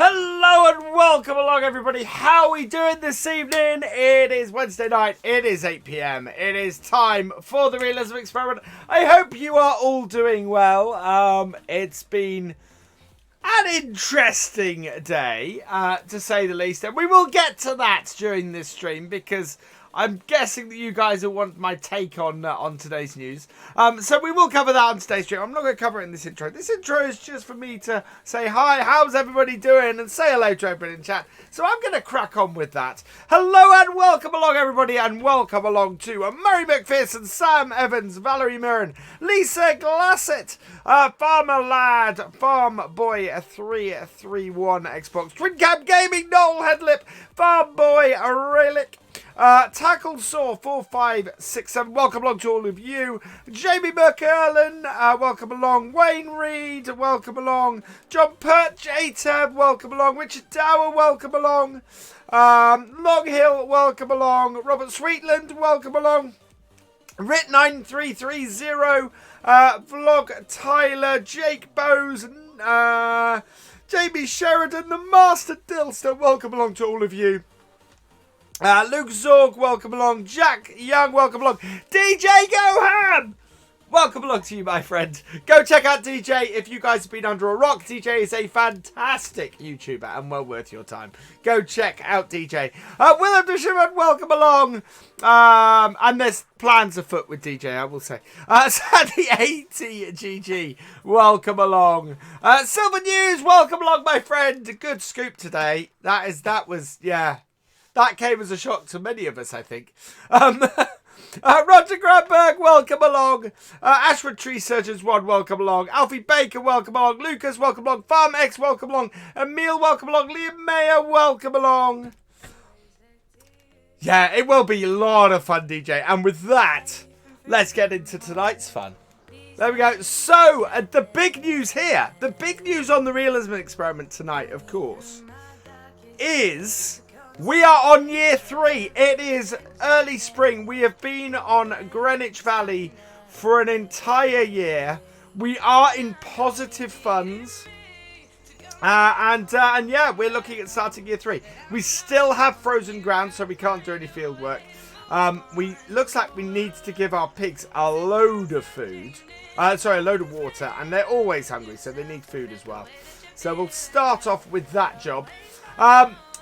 Hello and welcome along, everybody. How are we doing this evening? It is Wednesday night. It is 8 PM. It is time for the Realism Experiment. I hope you are all doing well. It's been an interesting day, to say the least. And we will get to that during this stream because I'm guessing that you guys will want my take on today's news. So we will cover that on today's stream. I'm not going to cover it in this intro. This intro is just for me to say hi, how's everybody doing, and say hello to everybody in chat. So I'm going to crack on with that. Hello and welcome along, everybody, and welcome along to Murray McPherson, Sam Evans, Valerie Moran, Lisa Glassett, Farmer Lad, Farm Boy 331 Xbox, Twin Cam Gaming, Noel Headlip, Farm Boy Relic, Tackle Saw 4567, welcome along to all of you. Jamie McErlin, welcome along. Wayne Reed, welcome along. John Pert, Jeytav, welcome along. Richard Dower, welcome along. Long Hill, welcome along. Robert Sweetland, welcome along. Rit9330, Vlog Tyler, Jake Bowes, Jamie Sheridan, the Master Dilster, welcome along to all of you. Luke Zorg, welcome along. Jack Young, welcome along. DJ Goham, welcome along to you, my friend. Go check out DJ if you guys have been under a rock. DJ is a fantastic YouTuber and well worth your time. Go check out DJ. Willem de Schumann, welcome along. And there's plans afoot with DJ, I will say. Sandy 80GG, welcome along. Silver News, welcome along, my friend. Good scoop today. That came as a shock to many of us, I think. Roger Granberg, welcome along. Ashford Tree Surgeons 1, welcome along. Alfie Baker, welcome along. Lucas, welcome along. Farm X, welcome along. Emil, welcome along. Liam Mayer, welcome along. Yeah, it will be a lot of fun, DJ. And with that, let's get into tonight's fun. There we go. So, the big news here, the big news on the Realism Experiment tonight, of course, is we are on year 3. It is early spring. We have been on Greenwich Valley for an entire year. We are in positive funds. And yeah, we're looking at starting year 3. We still have frozen ground, so we can't do any field work. Looks like we need to give our pigs a load of food. A load of water. And they're always hungry, so they need food as well. So we'll start off with that job.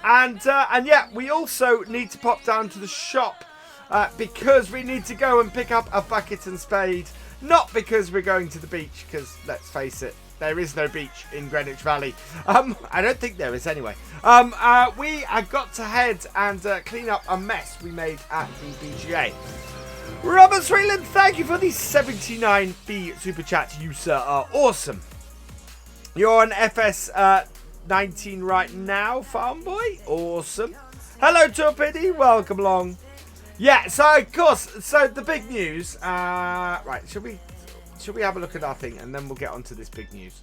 And yeah, we also need to pop down to the shop because we need to go and pick up a bucket and spade. Not because we're going to the beach, because let's face it, there is no beach in Greenwich Valley. I don't think there is anyway. We have got to head and clean up a mess we made at the BGA. Robert Sweetland, thank you for the 79B super chat. You, sir, are awesome. You're on FS 19 right now, farm boy. Awesome. Hello, Torpidi. Welcome along. Yeah, so of course, so the big news. Right, should we have a look at our thing and then we'll get onto this big news.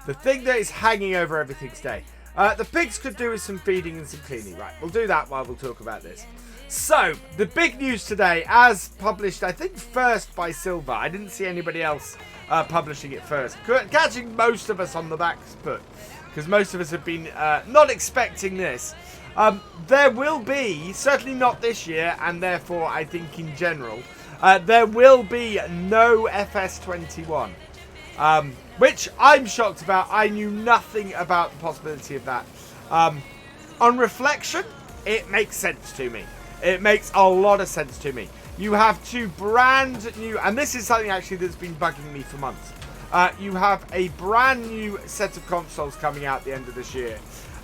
The thing that is hanging over everything today. The pigs could do with some feeding and some cleaning. Right, we'll do that while we'll talk about this. So, the big news today, as published, I think first by Silver. I didn't see anybody else publishing it first. Catching most of us on the back foot, because most of us have been not expecting this. There will be, certainly not this year, and therefore I think in general, there will be no FS21. Which I'm shocked about. I knew nothing about the possibility of that. On reflection, it makes sense to me. It makes a lot of sense to me. You have two brand new, and this is something actually that's been bugging me for months. You have a brand new set of consoles coming out at the end of this year,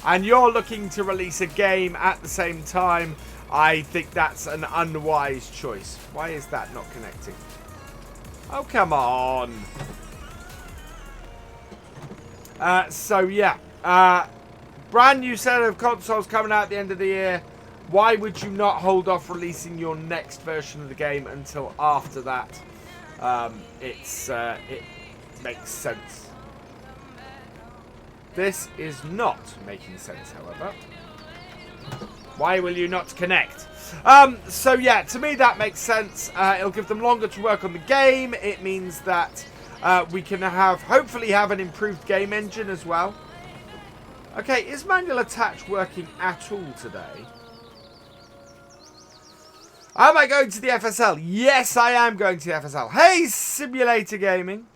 and you're looking to release a game at the same time. I think that's an unwise choice. Why is that not connecting? Oh, come on. So yeah, brand new set of consoles coming out at the end of the year. Why would you not hold off releasing your next version of the game until after that? It makes sense. This is not making sense, however. Why will you not connect? So yeah, to me that makes sense. It'll give them longer to work on the game. It means that we can hopefully have an improved game engine as well. Okay, is manual attach working at all today? Am I going to the FSL? Yes, I am going to the FSL. Hey, Simulator Gaming.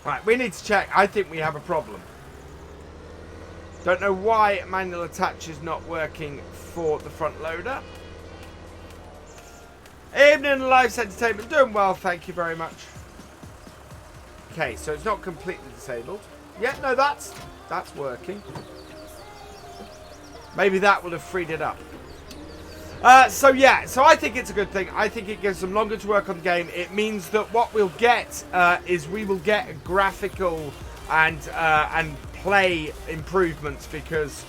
Right, we need to check. I think we have a problem. Don't know why manual attach is not working for the front loader. Evening Live Entertainment. Doing well, thank you very much. Okay, so it's not completely disabled. Yeah, no, that's working. Maybe that will have freed it up. So yeah, so I think it's a good thing. I think it gives them longer to work on the game. It means that what we'll get is we will get graphical and play improvements, because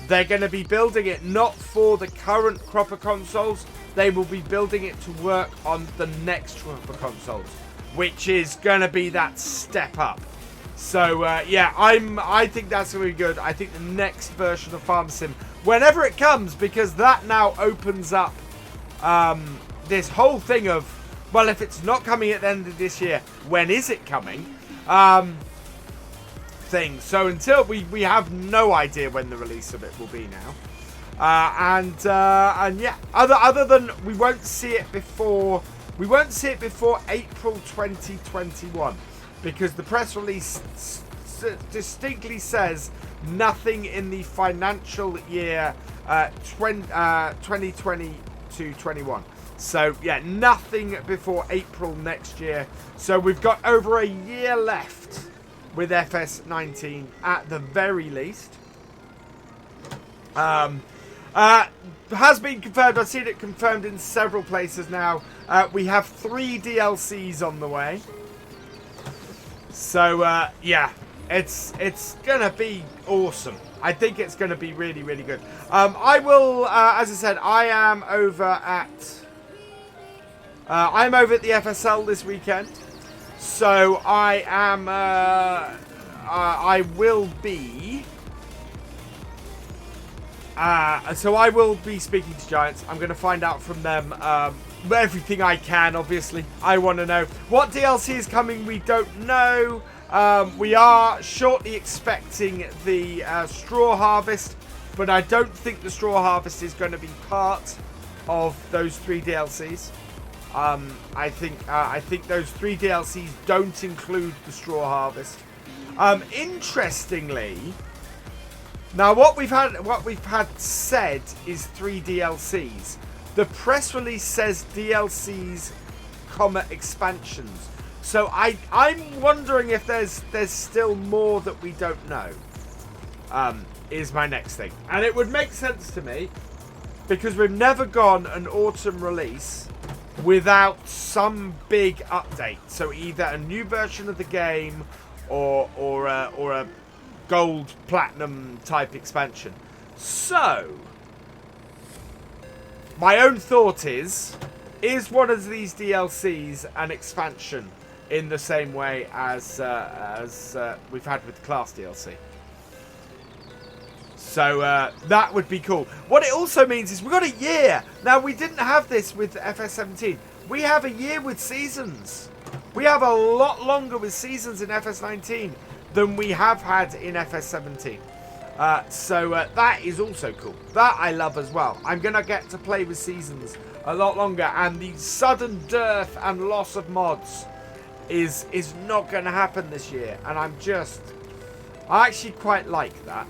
they're going to be building it not for the current crop of consoles. They will be building it to work on the next crop of consoles, which is going to be that step up. So yeah, I think that's going to be good. I think the next version of Farm Sim, whenever it comes, because that now opens up this whole thing of, well, if it's not coming at the end of this year, when is it coming? Thing. So until we have no idea when the release of it will be now, and yeah, other than we won't see it before April 2021. Because the press release distinctly says nothing in the financial year 2020 to 21. So, yeah, nothing before April next year. So we've got over a year left with FS19 at the very least. Has been confirmed. I've seen it confirmed in several places now. We have 3 DLCs on the way. So, yeah, it's going to be awesome. I think it's going to be really, really good. I will, as I said, I'm over at the FSL this weekend. So I am, I will be speaking to Giants. I'm going to find out from them everything I can, obviously. I want to know what DLC is coming. We don't know. We are shortly expecting the straw harvest, but I don't think the straw harvest is going to be part of those 3 DLCs. I think those 3 DLCs don't include the straw harvest. Interestingly, now what we've had said is 3 DLCs. The press release says DLCs, expansions. So I'm wondering if there's still more that we don't know. Is my next thing, and it would make sense to me because we've never gone an autumn release without some big update. So either a new version of the game or a gold platinum type expansion. So my own thought is one of these DLCs an expansion in the same way as we've had with the Class DLC? So that would be cool. What it also means is we've got a year. Now, we didn't have this with FS17. We have a year with seasons. We have a lot longer with seasons in FS19 than we have had in FS17. So that is also cool. That I love as well. I'm going to get to play with seasons a lot longer. And the sudden dearth and loss of mods is not going to happen this year. And I actually quite like that.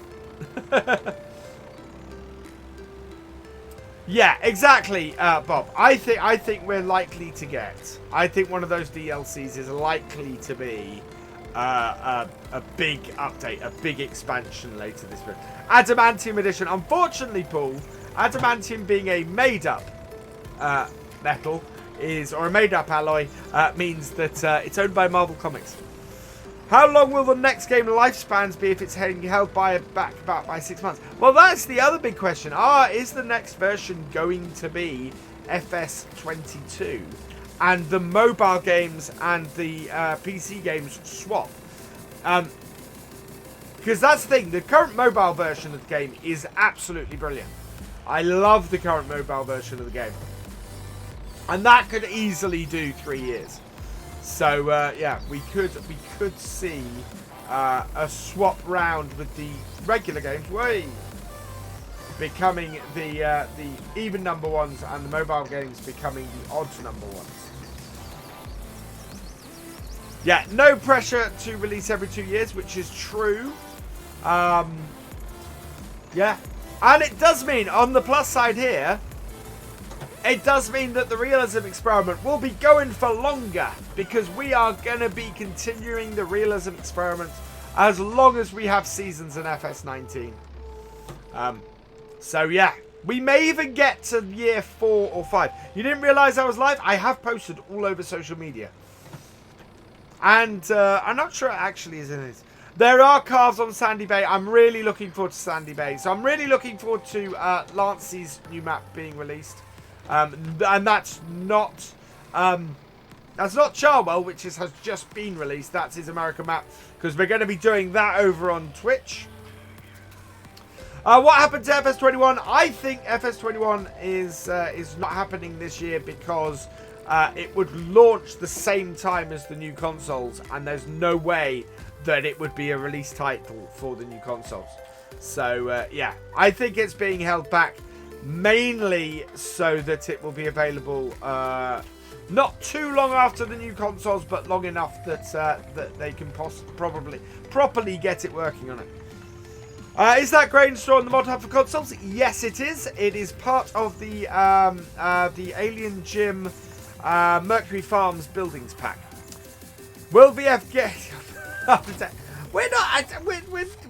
Yeah, exactly, Bob. I think we're likely to get. I think one of those DLCs is likely to be a big update, a big expansion later this year. Adamantium edition. Unfortunately, Paul, adamantium being a made-up metal or a made-up alloy means that it's owned by Marvel Comics. How long will the next game lifespans be if it's held back about by 6 months? Well, that's the other big question. Is the next version going to be FS22? And the mobile games and the PC games swap? Because that's the thing. The current mobile version of the game is absolutely brilliant. I love the current mobile version of the game. And that could easily do 3 years. So yeah, we could see a swap round with the regular games, becoming the even number ones, and the mobile games becoming the odd number ones. Yeah, no pressure to release every 2 years, which is true. Yeah, and it does mean, on the plus side here, it does mean that the Realism Experiment will be going for longer, because we are going to be continuing the Realism Experiment as long as we have seasons in FS19. So yeah, we may even get to year 4 or 5. You didn't realise I was live? I have posted all over social media. And I'm not sure it actually is in it. There are calves on Sandy Bay. I'm really looking forward to Sandy Bay. So I'm really looking forward to Lancey's new map being released. And that's not Charwell, which has just been released. That's his American map, because we're going to be doing that over on Twitch. What happened to FS21? I think FS21 is not happening this year because it would launch the same time as the new consoles, and there's no way that it would be a release title for the new consoles. So yeah, I think it's being held back mainly so that it will be available not too long after the new consoles, but long enough that that they can properly get it working on it. Is that grain store in the mod hub for consoles? Yes, it is. It is part of the Alien Gym Mercury Farms buildings pack. Will VF get? We're not.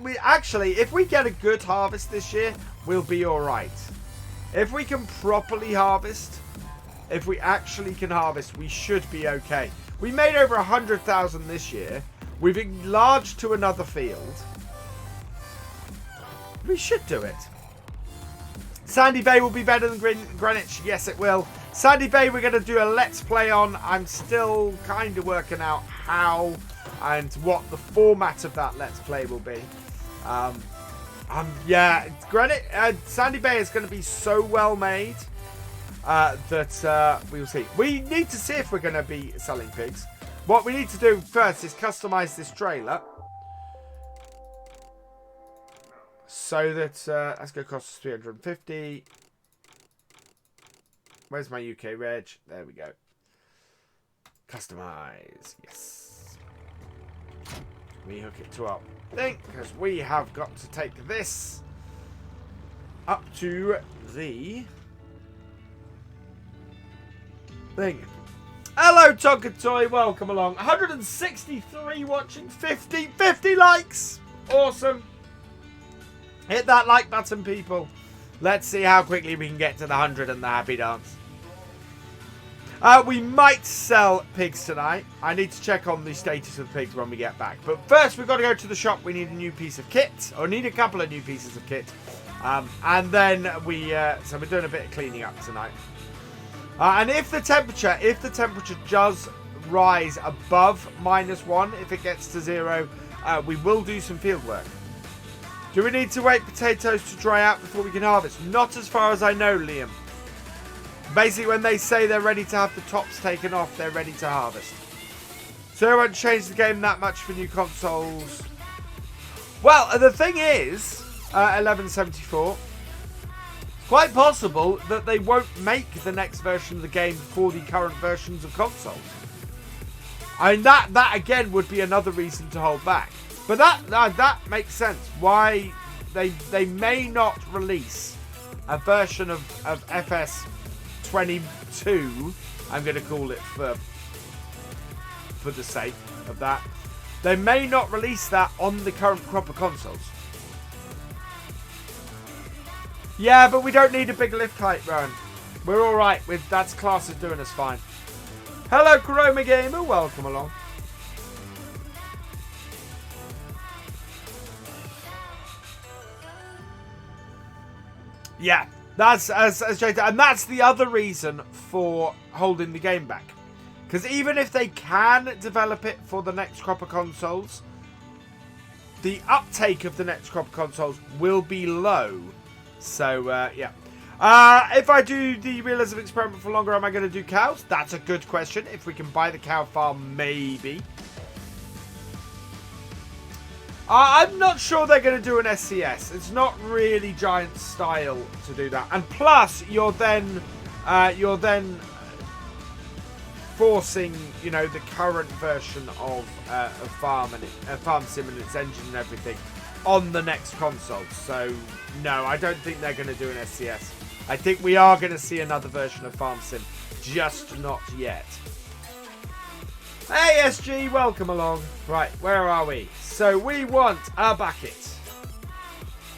We actually, if we get a good harvest this year, we'll be all right. If we can properly harvest, if we actually can harvest, we should be okay. We made over 100,000 this year. We've enlarged to another field. We should do it. Sandy Bay will be better than Greenwich. Yes, it will. Sandy Bay we're going to do a let's play on. I'm still kind of working out how and what the format of that let's play will be. Yeah, Sandy Bay is going to be so well made that we will see. We need to see if we're going to be selling pigs. What we need to do first is customize this trailer. So that that's going to cost us 350. Where's my UK reg? There we go. Customize. Yes. We hook it to our thing because we have got to take this up to the thing. Hello, Tonka Toy. Welcome along. 163 watching. 50 likes. Awesome. Hit that like button, people. Let's see how quickly we can get to the 100 and the happy dance. We might sell pigs tonight. I need to check on the status of the pigs when we get back. But first, we've got to go to the shop. We need a new piece of kit, or need a couple of new pieces of kit. And then so we're doing a bit of cleaning up tonight. And if the temperature does rise above -1, if it gets to 0, we will do some field work. Do we need to wait potatoes to dry out before we can harvest? Not as far as I know, Liam. Basically, when they say they're ready to have the tops taken off, they're ready to harvest. So it won't change the game that much for new consoles. Well, the thing is, 1174, quite possible that they won't make the next version of the game for the current versions of consoles. I mean, that again would be another reason to hold back. But that makes sense. Why they may not release a version of FS22. I'm going to call it for the sake of that. They may not release that on the current crop of consoles. Yeah, but we don't need a big lift height, Rowan. We're all right with that's class is doing us fine. Hello, Chroma Gamer. Welcome along. Yeah, that's as Jeytav, and that's the other reason for holding the game back. Because even if they can develop it for the next crop of consoles, the uptake of the next crop of consoles will be low. So, yeah. If I do the Realism Experiment for longer, am I going to do cows? That's a good question. If we can buy the cow farm, maybe. I'm not sure they're going to do an SCS. It's not really Giant style to do that. And plus, you're then forcing, you know, the current version of Farm and Farm Sim and its engine and everything on the next console. So no, I don't think they're going to do an SCS. I think we are going to see another version of Farm Sim, just not yet. Hey SG, welcome along. Right, where are we? So we want a bucket.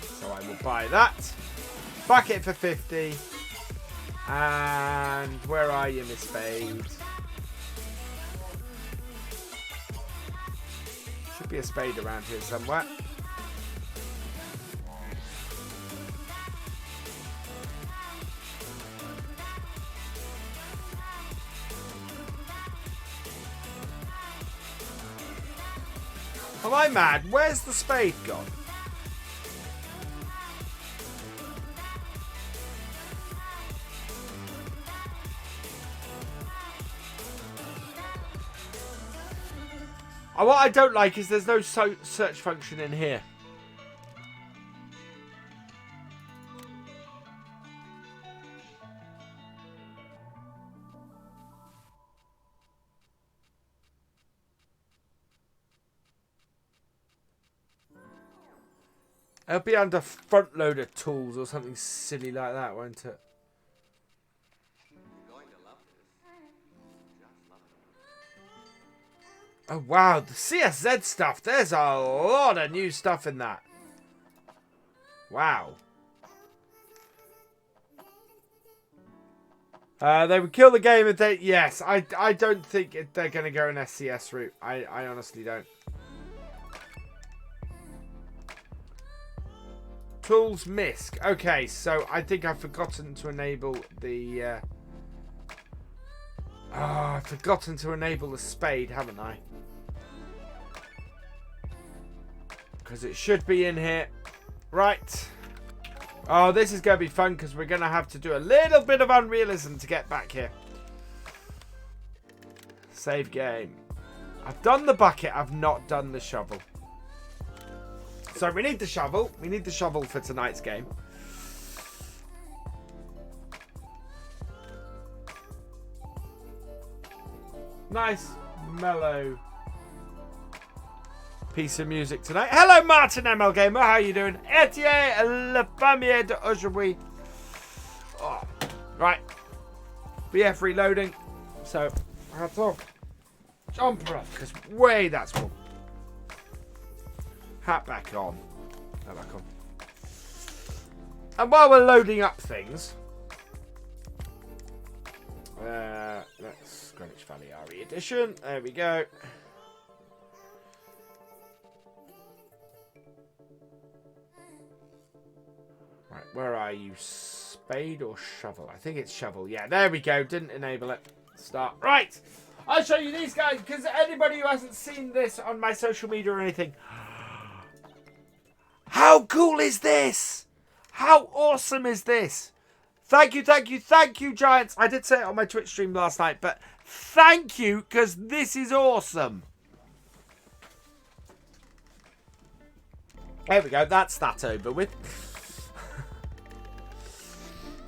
So I will buy that. Bucket for 50. And where are you, Miss Spade? Should be a spade around here somewhere. Am I mad? Where's the spade gone? What I don't like is there's no search function in here. It'll be under front loader tools or something silly like that, won't it? Oh wow, the CSZ stuff. There's a lot of new stuff in that. Wow. They would kill the game if they... Yes, I don't think they're going to go an SCS route. I honestly don't. Tools misc. Okay, so I think I've forgotten to enable the... I've forgotten to enable the spade, haven't I? Because it should be in here. Right. Oh, this is going to be fun because we're going to have to do a little bit of unrealism to get back here. Save game. I've done the bucket. I've not done the shovel. So we need the shovel. We need the shovel for tonight's game. Nice, mellow piece of music tonight. Hello, Martin ML Gamer. How are you doing? Etienne le famille d'aujourd'hui. Oh, right. BF reloading. So, hats off. Jumper up, because way that's warm. Hat back on. Hat back on. And while we're loading up things, let's Greenwich Valley RE edition. There we go. Right, where are you? Spade or shovel? I think it's shovel. Yeah, there we go. Didn't enable it. Start. Right. I'll show you these guys because anybody who hasn't seen this on my social media or anything. How cool is this? How awesome is this? Thank you, thank you, thank you, Giants. I did say it on my Twitch stream last night, but thank you because this is awesome. There we go. That's that over with.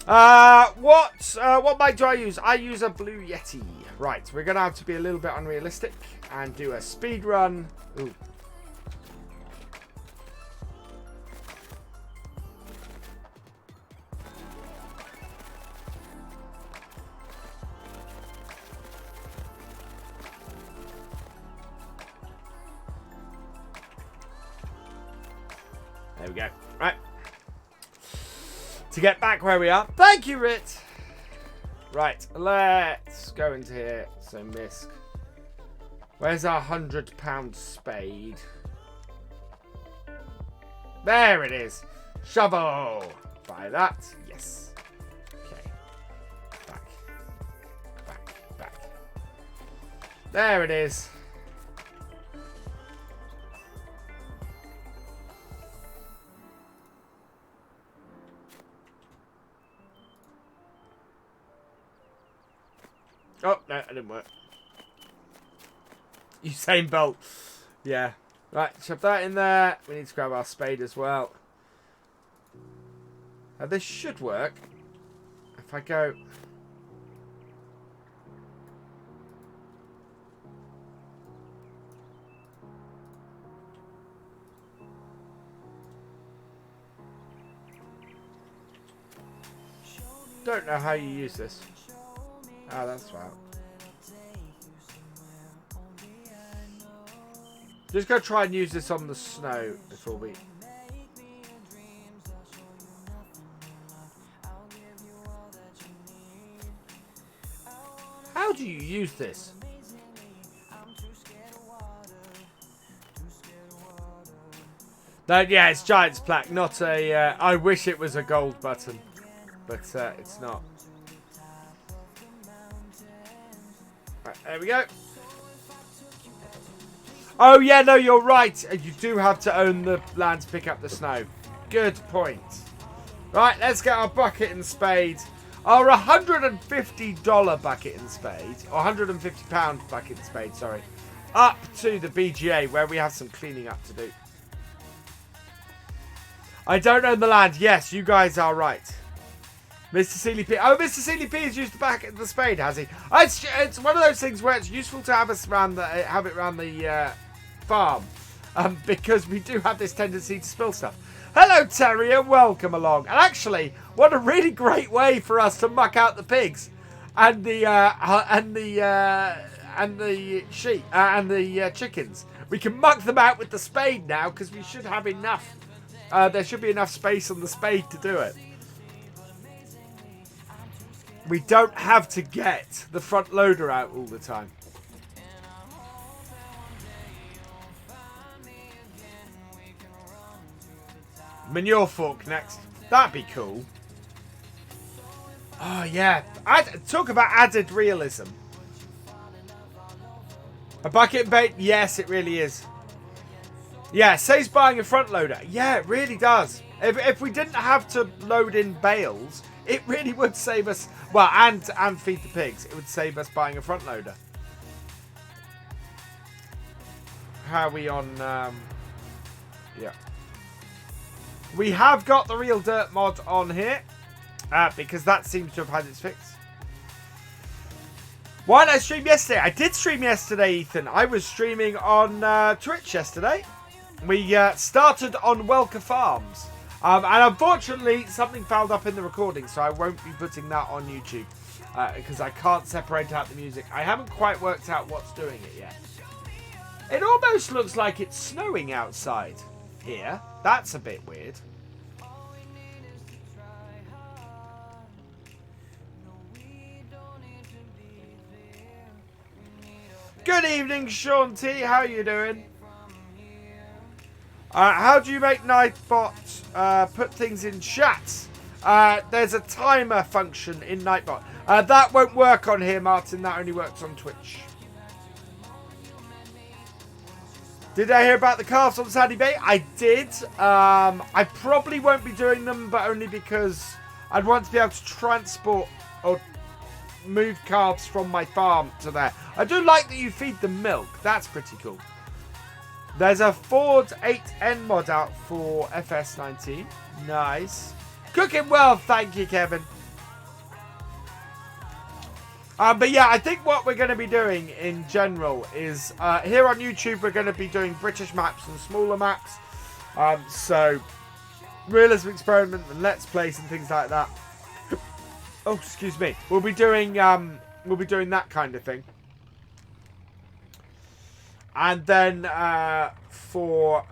What mic do I use? I use a Blue Yeti. Right, we're going to have to be a little bit unrealistic and do a speed run. Ooh. There we go. Right. To get back where we are. Thank you, Rit. Right. Let's go into here. So, misc. Where's our £100 spade? There it is. Shovel. Buy that. Yes. Okay. Back. Back. Back. There it is. Oh, no, it didn't work. Usain Bolt. Yeah. Right, shove that in there. We need to grab our spade as well. Now this should work. If I go... Don't know how you use this. Oh, that's right. Just go try and use this on the snow before we... How do you use this? No, yeah, it's Giant's plaque, not a... I wish it was a gold button, but it's not. Right, there we go. Oh, yeah, no, you're right. You do have to own the land to pick up the snow. Good point. Right, let's get our bucket and spade. Our $150 bucket and spade, or £150 bucket and spade, sorry, up to the BGA where we have some cleaning up to do. I don't own the land. Yes, you guys are right. Mr. CLP. Oh, Mr. CLP has used the bucket and the spade, has he? It's one of those things where it's useful to have us around the, have it around the farm, because we do have this tendency to spill stuff. Hello, Terrier. Welcome along. And actually, what a really great way for us to muck out the pigs and the sheep and the chickens. We can muck them out with the spade now because we should have enough. There should be enough space on the spade to do it. We don't have to get the front loader out all the time. Manure fork next. That'd be cool. Oh, yeah. Talk about added realism. A bucket and bait? Yes, it really is. Yeah, saves buying a front loader. Yeah, it really does. If we didn't have to load in bales, it really would save us... Well, and feed the pigs. It would save us buying a front loader. How are we on... yeah. We have got the Real Dirt mod on here. Because that seems to have had its fix. Why did I stream yesterday? I did stream yesterday, Ethan. I was streaming on Twitch yesterday. We started on Welker Farms. And unfortunately, something fouled up in the recording, so I won't be putting that on YouTube. Because I can't separate out the music. I haven't quite worked out what's doing it yet. It almost looks like it's snowing outside here. That's a bit weird. Good evening, Sean T. How are you doing? How do you make Nightbot put things in chat? There's a timer function in Nightbot. That won't work on here, Martin. That only works on Twitch. Did I hear about the calves on Sandy Bay? I did. I probably won't be doing them, but only because I'd want to be able to transport or move calves from my farm to there. I do like that you feed them milk. That's pretty cool. There's a Ford 8N mod out for FS19. Nice. Cooking well, thank you, Kevin. But yeah, I think what we're going to be doing in general is here on YouTube, we're going to be doing British maps and smaller maps. So Realism Experiment and Let's Plays and things like that. Oh, excuse me. We'll be doing that kind of thing. And then for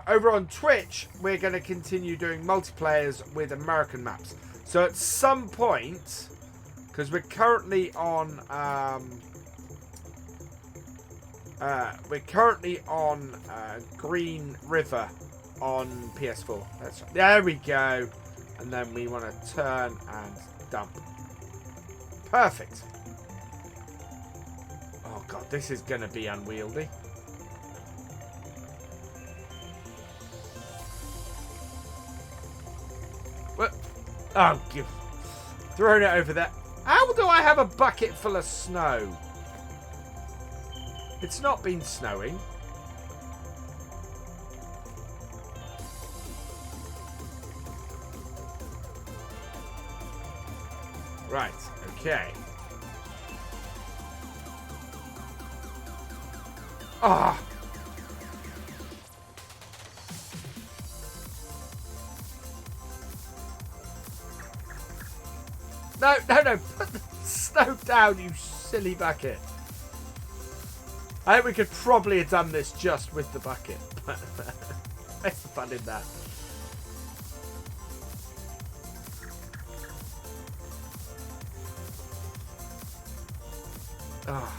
over on Twitch, we're going to continue doing multiplayers with American maps. So at some point, because we're currently on Green River on PS4. That's right. There we go. And then we want to turn and dump. Perfect. Oh god, this is going to be unwieldy. What? Oh, throwing it over there. How do I have a bucket full of snow? It's not been snowing. Okay. Ah. No, no, no. Put the snow down, you silly bucket. I think we could probably have done this just with the bucket. Where's the fun in that? Oh.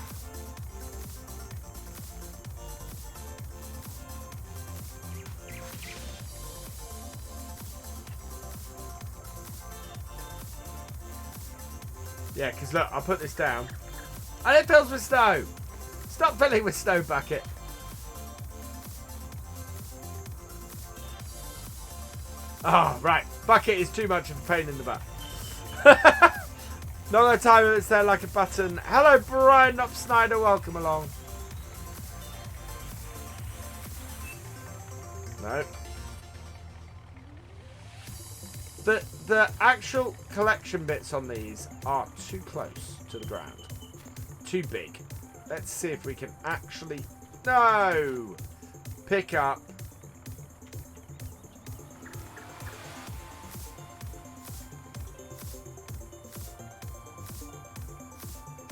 Yeah, because look, I'll put this down. And it fills with snow. Stop filling with snow, bucket. Oh, right. Bucket is too much of a pain in the butt. Not gonna time it's there like a button. Hello, Brian Up Snyder. Welcome along. No. The actual collection bits on these are too close to the ground. Too big. Let's see if we can actually... No! Pick up.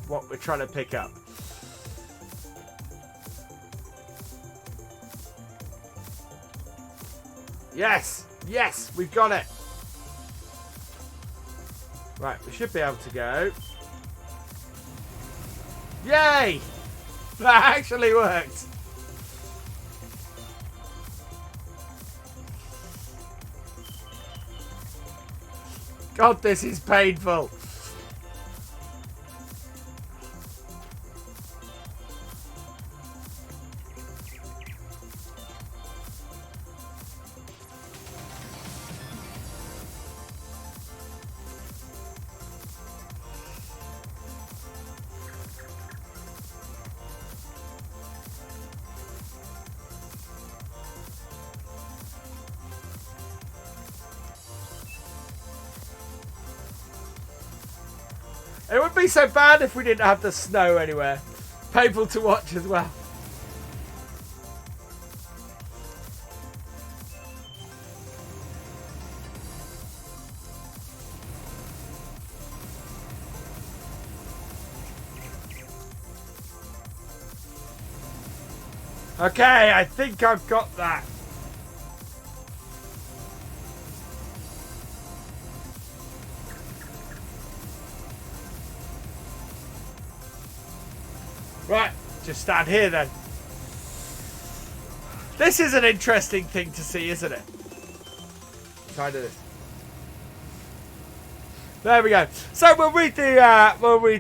What we're trying to pick up. Yes! Yes! We've got it! Right, we should be able to go. Yay! That actually worked. God, this is painful. It would be so bad if we didn't have the snow anywhere. Painful to watch as well. Okay, I think I've got that. Right, just stand here then. This is an interesting thing to see, isn't it? Try to do this. There we go. So we'll read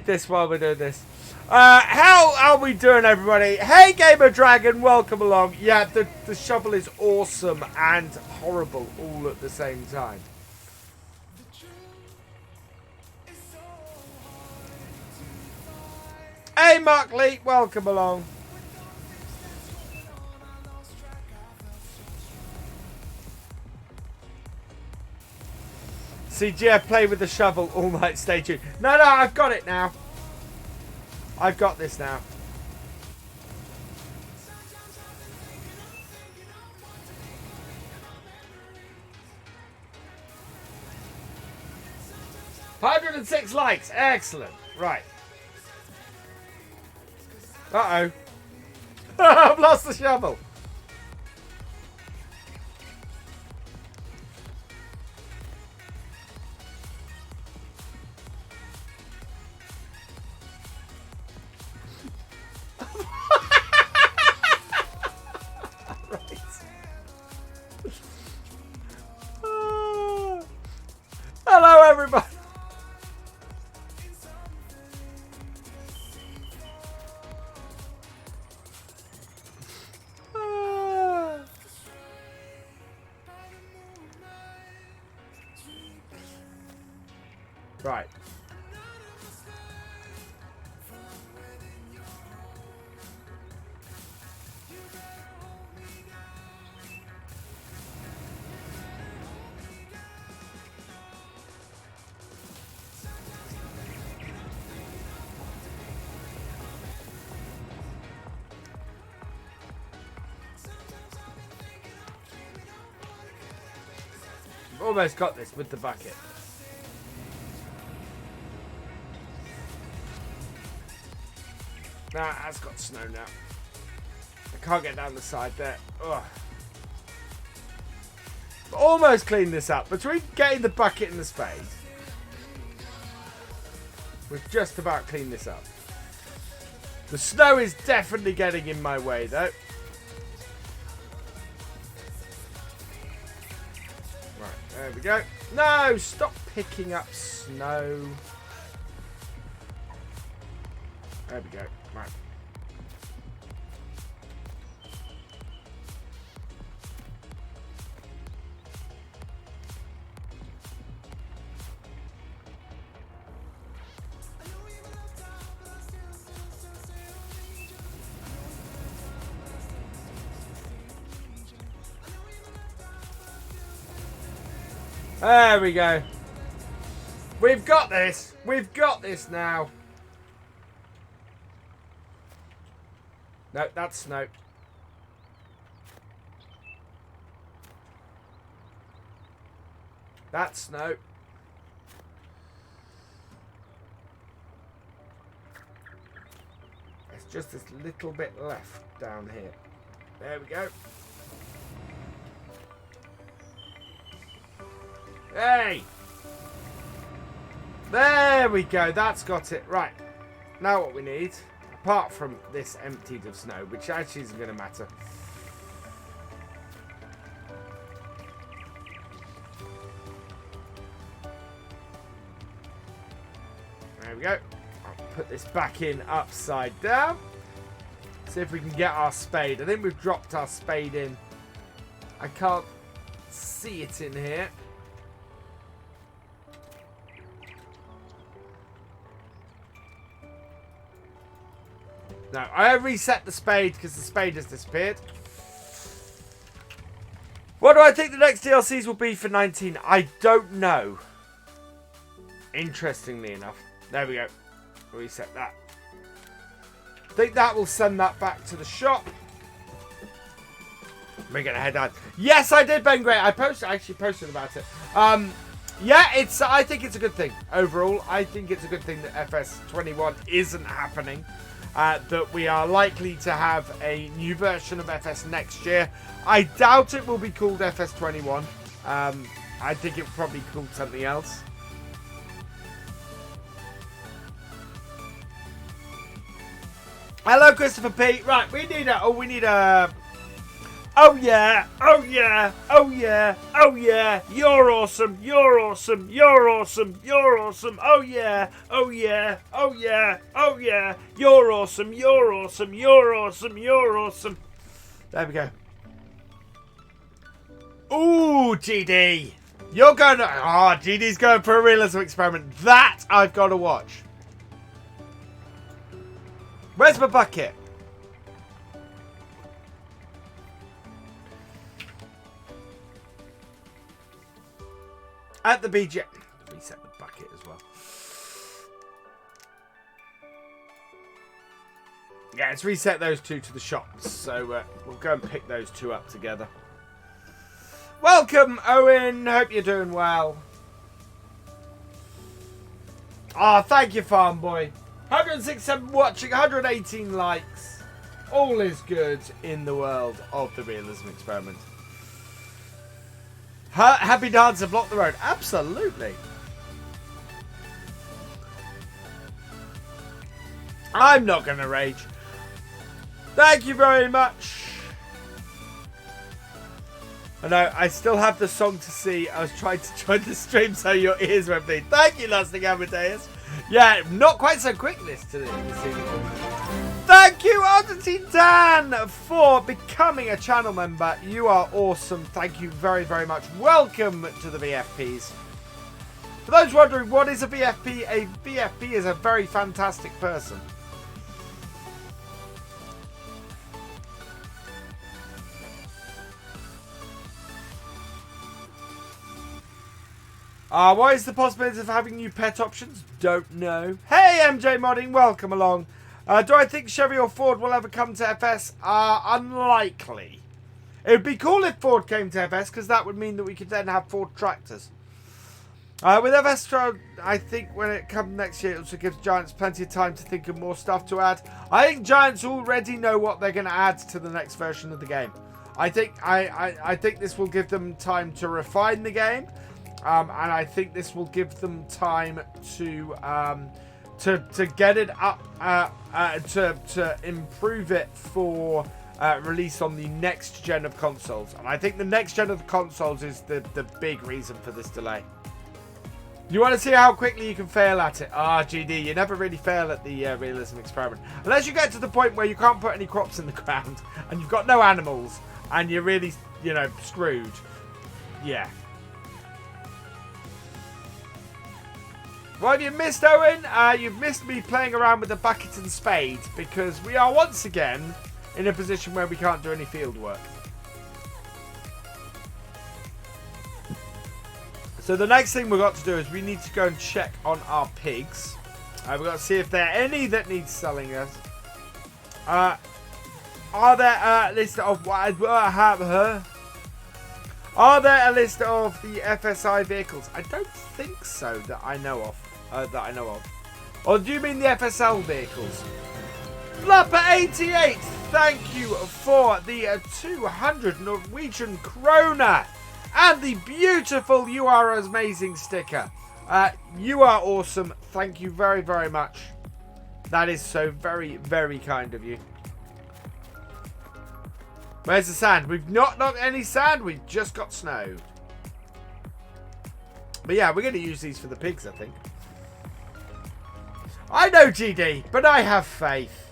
this while we're doing this. How are we doing, everybody? Hey, Gamer Dragon, welcome along. Yeah, the shovel is awesome and horrible all at the same time. Hey, Mark Lee, welcome along. See, Jeff, play with the shovel all night. Stay tuned. No, I've got it now. I've got this now. $106 likes. Excellent. Right. Uh-oh. I've lost the shovel. Right. Hello, everybody. Right. almost got this with the bucket. Nah, that's got snow now. I can't get down the side there. Ugh. Almost cleaned this up. Between getting the bucket and the spade, we've just about cleaned this up. The snow is definitely getting in my way, though. Right, there we go. No, stop picking up snow. There we go. Right. There we go. We've got this. We've got this now. No, that's snow. That's snow. There's just this little bit left down here. There we go. Hey! There we go. That's got it. Right. Now what we need, apart from this emptied of snow, which actually isn't going to matter. There we go. I'll put this back in upside down. See if we can get our spade. I think we've dropped our spade in. I can't see it in here. No, I reset the spade because the spade has disappeared. What do I think the next DLCs will be for 19? I don't know. Interestingly enough. There we go. Reset that. I think that will send that back to the shop. We're going to head on. Yes, I did, Ben Gray. I actually posted about it. Yeah, I think it's a good thing. Overall, I think it's a good thing that FS21 isn't happening. That we are likely to have a new version of FS next year. I doubt it will be called FS21. I think it will probably be called something else. Hello, Christopher P. Right, we need a... Oh yeah, oh yeah, oh yeah, oh yeah, you're awesome, you're awesome, you're awesome, you're awesome, oh yeah, oh yeah, oh yeah, oh yeah, you're awesome, you're awesome, you're awesome, you're awesome. There we go. Ooh, GD. You're going to... Oh, GD's going for a realism experiment. That I've got to watch. Where's my bucket? At the BJ. Reset the bucket as well. Yeah, let's reset those two to the shops. So we'll go and pick those two up together. Welcome, Owen. Hope you're doing well. Ah, thank you, Farm Boy. 167 watching, 118 likes. All is good in the world of the Realism Experiment. Happy Dancer block the road. Absolutely. I'm not going to rage. Thank you very much. I know, I still have the song to see. I was trying to join the stream so your ears won't bleed. Thank you, Lustig Amadeus. Yeah, not quite so quick this evening. Thank you, Oddity Dan, for becoming a channel member. You are awesome. Thank you very, very much. Welcome to the VFPs. For those wondering, what is a VFP? A VFP is a very fantastic person. What is the possibility of having new pet options? Don't know. Hey, MJ Modding, welcome along. Do I think Chevy or Ford will ever come to FS? Unlikely. It would be cool if Ford came to FS, because that would mean that we could then have Ford tractors. With FS, I think when it comes next year, it also gives Giants plenty of time to think of more stuff to add. I think Giants already know what they're going to add to the next version of the game. I think this will give them time to refine the game, and I think this will give them time to get it up, to improve it for release on the next gen of consoles. And I think the next gen of the consoles is the big reason for this delay. You want to see how quickly you can fail at it? GD, you never really fail at the Realism Experiment. Unless you get to the point where you can't put any crops in the ground, and you've got no animals, and you're really, you know, screwed. Yeah. What have you missed, Owen? You've missed me playing around with the bucket and spade, because we are once again in a position where we can't do any field work. So the next thing we've got to do is we need to go and check on our pigs. We've got to see if there are any that need selling us. Are there a list of what I have her? Are there a list of the FSI vehicles? I don't think so that I know of. Or do you mean the FSL vehicles? Flapper88, thank you for the 200 Norwegian kroner. And the beautiful "You Are Amazing" sticker. You are awesome. Thank you very, very much. That is so very, very kind of you. Where's the sand? We've not knocked any sand. We've just got snow. But yeah, we're going to use these for the pigs, I think. I know, GD, but I have faith.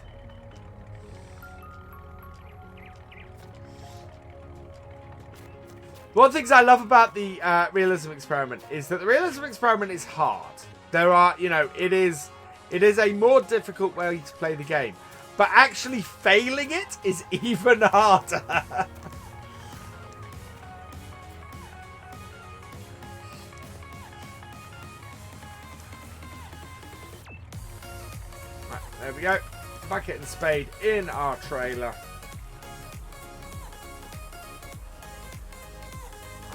One of the things I love about the Realism Experiment is that the Realism Experiment is hard. There are, you know, it is a more difficult way to play the game. But actually failing it is even harder. Right, there we go. Bucket and spade in our trailer.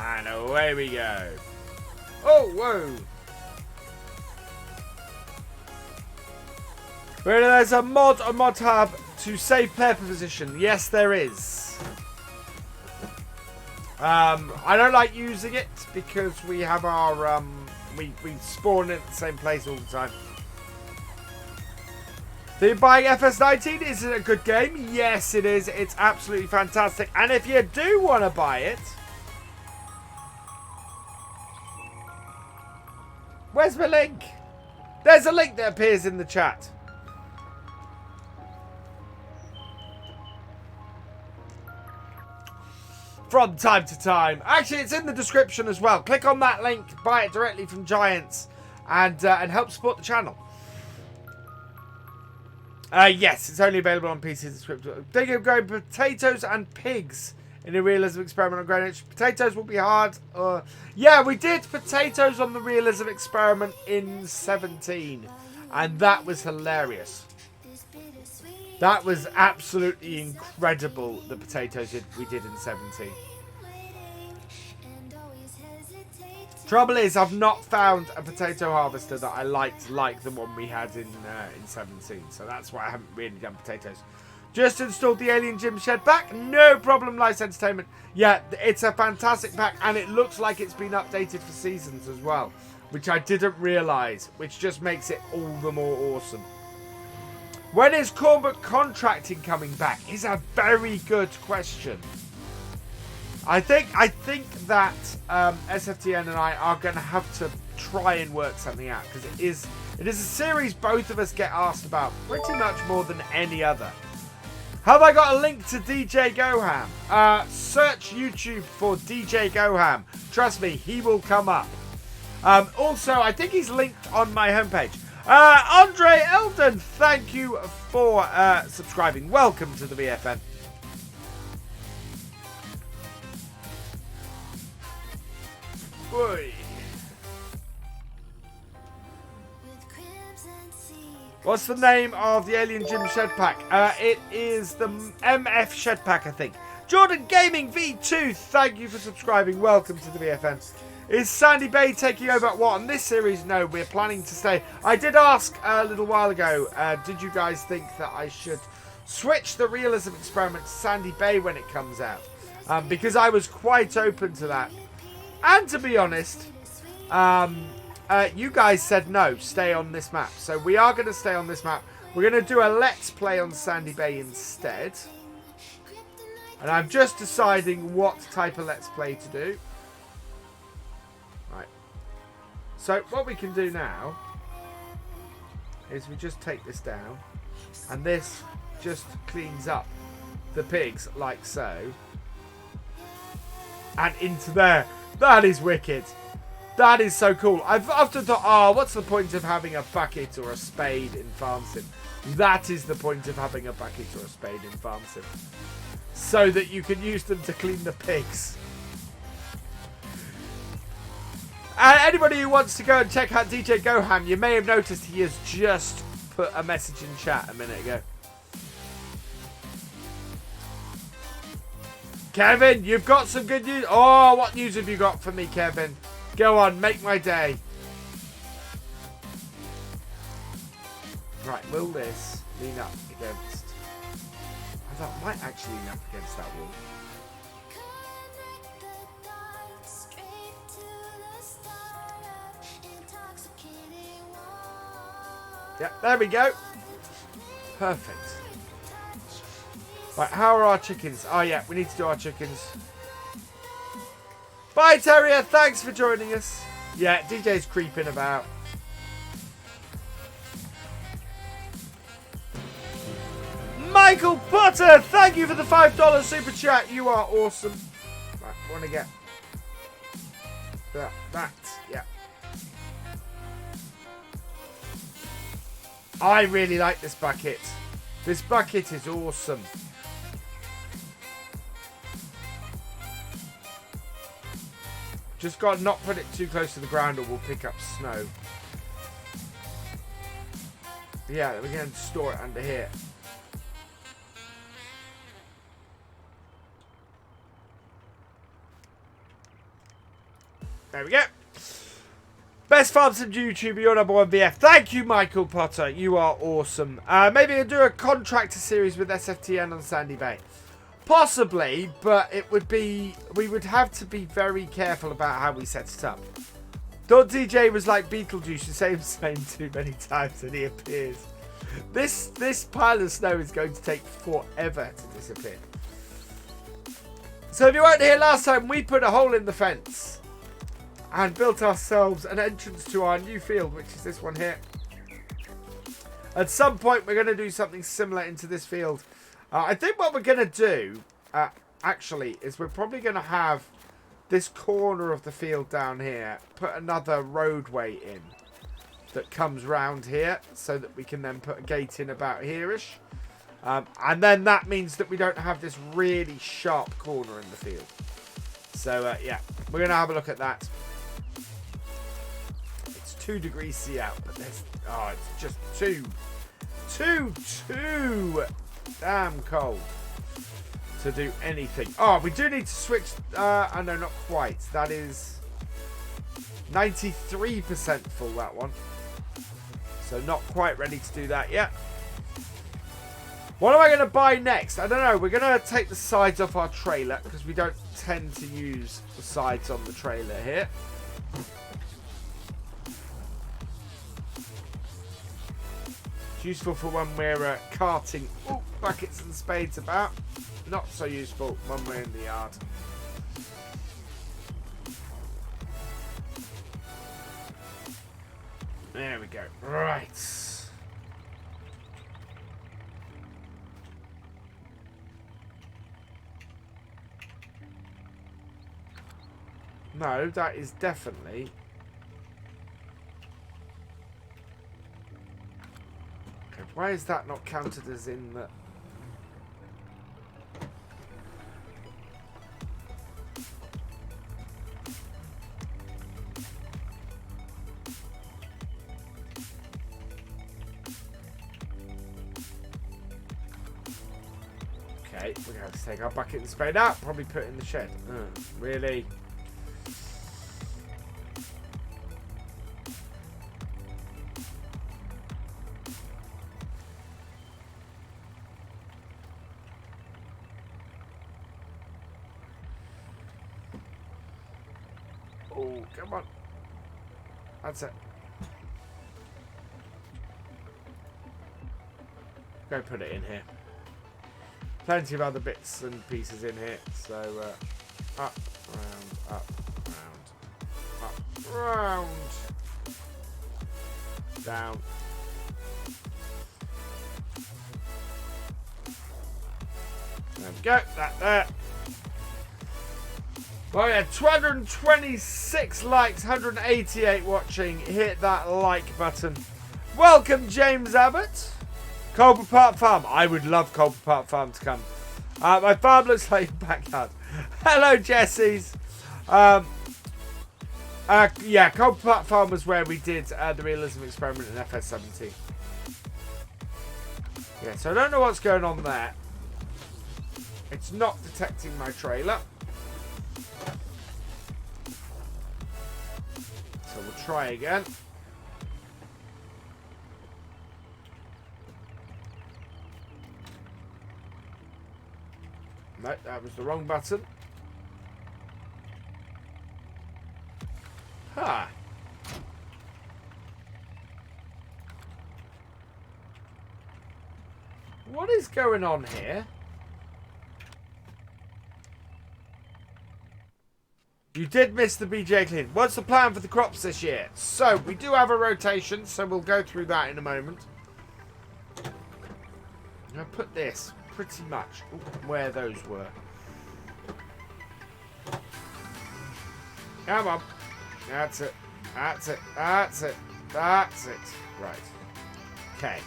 And away we go. Oh, whoa. Where there's a mod tab to save player position. Yes, there is. I don't like using it because we have our we spawn in the same place all the time. So you're buying FS19? Is it a good game? Yes, it is. It's absolutely fantastic. And if you do want to buy it, where's my link? There's a link that appears in the chat. From time to time. Actually, it's in the description as well. Click on that link, buy it directly from Giants, and help support the channel. Yes, it's only available on PC. Thinking of going potatoes and pigs in a Realism Experiment on Greenwich. Potatoes will be hard. Yeah, we did potatoes on the Realism Experiment in 17, and that was hilarious. That was absolutely incredible, the potatoes we did in 17. Trouble is, I've not found a potato harvester that I liked like the one we had in 17. So that's why I haven't really done potatoes. Just installed the Alien Gym Shed pack. No problem, Lice Entertainment. Yeah, it's a fantastic pack, and it looks like it's been updated for seasons as well, which I didn't realise, which just makes it all the more awesome. When is corporate contracting coming back? Is a very good question. I think that SFTN and I are going to have to try and work something out, because it is a series both of us get asked about pretty much more than any other. Have I got a link to DJ Goham? Search YouTube for DJ Goham. Trust me, he will come up. Also, I think he's linked on my homepage. Andre Eldon, thank you for subscribing. Welcome to the VFN. Boy. What's the name of the Alien Gym Shed Pack? It is the MF Shed Pack, I think. Jordan Gaming V2, thank you for subscribing. Welcome to the BFN. Is Sandy Bay taking over at what? On this series, no, we're planning to stay. I did ask a little while ago, did you guys think that I should switch the Realism Experiment to Sandy Bay when it comes out? Because I was quite open to that. And to be honest, you guys said no, stay on this map. So we are going to stay on this map. We're going to do a Let's Play on Sandy Bay instead. And I'm just deciding what type of Let's Play to do. Right. So what we can do now is we just take this down. And this just cleans up the pigs like so. And into there. That is wicked. That is so cool. I've often thought, oh, what's the point of having a bucket or a spade in Farm Sim? That is the point of having a bucket or a spade in Farm Sim. So that you can use them to clean the pigs. And anybody who wants to go and check out DJ Goham, you may have noticed he has just put a message in chat a minute ago. Kevin, you've got some good news. Oh, what news have you got for me, Kevin? Go on, make my day. Right, will this lean up against... I thought it might actually lean up against that wall. Yep, there we go. Perfect. Right, how are our chickens? Oh yeah, we need to do our chickens. Bye Terrier, thanks for joining us. Yeah, DJ's creeping about. Michael Potter, thank you for the $5 super chat. You are awesome. Right, want to get that, yeah. I really like this bucket. This bucket is awesome. Just got to not put it too close to the ground or we'll pick up snow. Yeah, we're going to store it under here. There we go. Best Farm Sim YouTuber, your number one VF. Thank you, Michael Potter. You are awesome. Maybe I'll do a contractor series with SFTN on Sandy Bay. Possibly, but it would be... We would have to be very careful about how we set it up. .dj was like Beetlejuice. You say his name too many times and he appears. This pile of snow is going to take forever to disappear. So if you weren't here last time, we put a hole in the fence and built ourselves an entrance to our new field, which is this one here. At some point, we're going to do something similar into this field. I think what we're going to do, actually, is we're probably going to have this corner of the field down here, put another roadway in that comes round here so that we can then put a gate in about here-ish. And then that means that we don't have this really sharp corner in the field. So, yeah, we're going to have a look at that. It's 2 degrees C out, but there's... Oh, it's just too damn cold to do anything. Oh, we do need to switch. I know, not quite. That is 93% full, that one. So not quite ready to do that yet. What am I going to buy next? I don't know. We're going to take the sides off our trailer because we don't tend to use the sides on the trailer here. It's useful for when we're carting buckets and spades about. Not so useful when we're in the yard. There we go. Right. No, that is definitely... Okay, why is that not counted as in the... Okay, we're going to take our bucket and spade out. Probably put it in the shed. Really? Oh, come on. That's it. Go put it in here. Plenty of other bits and pieces in here. So, up, round, up, round, down. There we go. That there. Well, yeah, 226 likes, 188 watching. Hit that like button. Welcome, James Abbott. Colbert Park Farm. I would love Colbert Park Farm to come. My farm looks like a backyard. Hello, Jessies. Yeah, Colbert Park Farm was where we did the Realism Experiment in FS17. Yeah, so I don't know what's going on there. It's not detecting my trailer. So we'll try again. No, that was the wrong button. Huh. What is going on here? You did miss the BJ clean. What's the plan for the crops this year? So, we do have a rotation, so we'll go through that in a moment. I'm going to put this pretty much where those were. Come on. That's it. That's it. That's it. That's it. Right. Okay.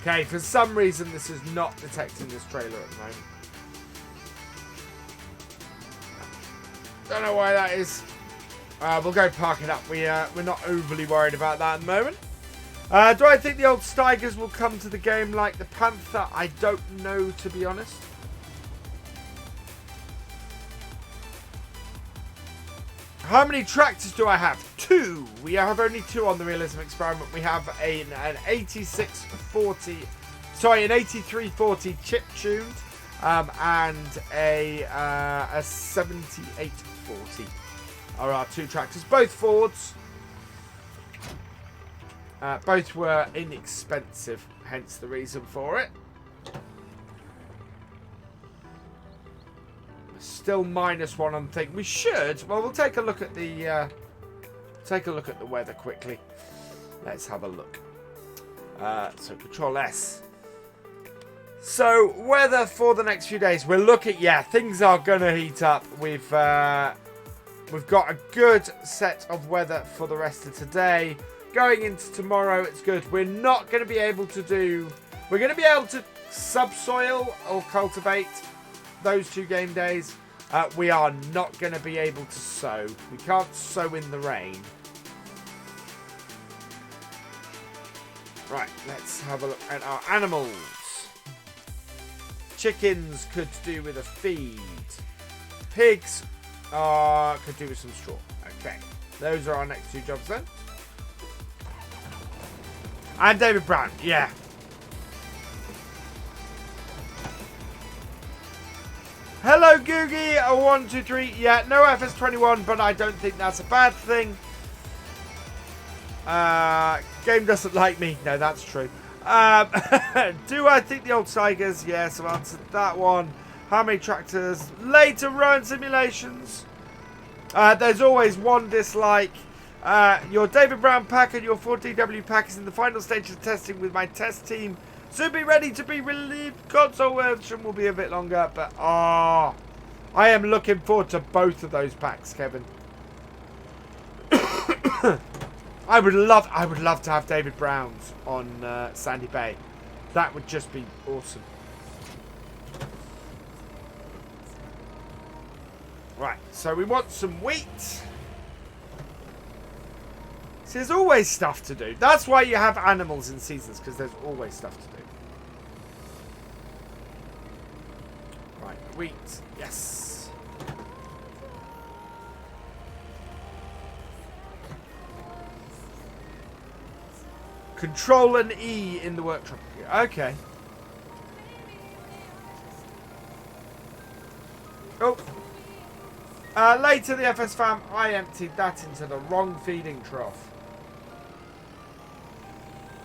Okay, for some reason this is not detecting this trailer at the moment. Don't know why that is. We'll go park it up. We're not overly worried about that at the moment. Do I think the old Steigers will come to the game like the Panther? I don't know, to be honest. How many tractors do I have? 2. We have only 2 on the Realism Experiment. We have an 8640, sorry, an 8340 chip tuned, and a 7840 are our 2 tractors. Both Fords. Both were inexpensive, hence the reason for it. Still -1 on thing. We should. Well, we'll take a look at the weather quickly. Let's have a look. So Control S. So weather for the next few days. We're looking. Yeah, things are gonna heat up. We've got a good set of weather for the rest of today. Going into tomorrow, it's good. We're not going to be able to do. We're going to be able to subsoil or cultivate those 2 game days. We are not going to be able to sow. We can't sow in the rain. Right, let's have a look at our animals. Chickens could do with a feed. Pigs could do with some straw. Okay, those are our next 2 jobs then. And David Brown, yeah. Hello, Googie. 1, 2, 3. Yeah, no FS21, but I don't think that's a bad thing. Game doesn't like me. No, that's true. Do I think the old Tigers? Yes, I've answered that one. How many tractors? Later run simulations. There's always one dislike. Your David Brown pack and your 4DW pack is in the final stage of testing with my test team. Soon be ready to be relieved. Console version will be a bit longer, but I am looking forward to both of those packs, Kevin. I would love to have David Brown's on Sandy Bay. That would just be awesome. Right, so we want some wheat. See, there's always stuff to do. That's why you have animals in seasons, because there's always stuff to do. Right, wheat. Yes. Control and E in the workshop. Okay. Oh. Later, the FS farm, I emptied that into the wrong feeding trough.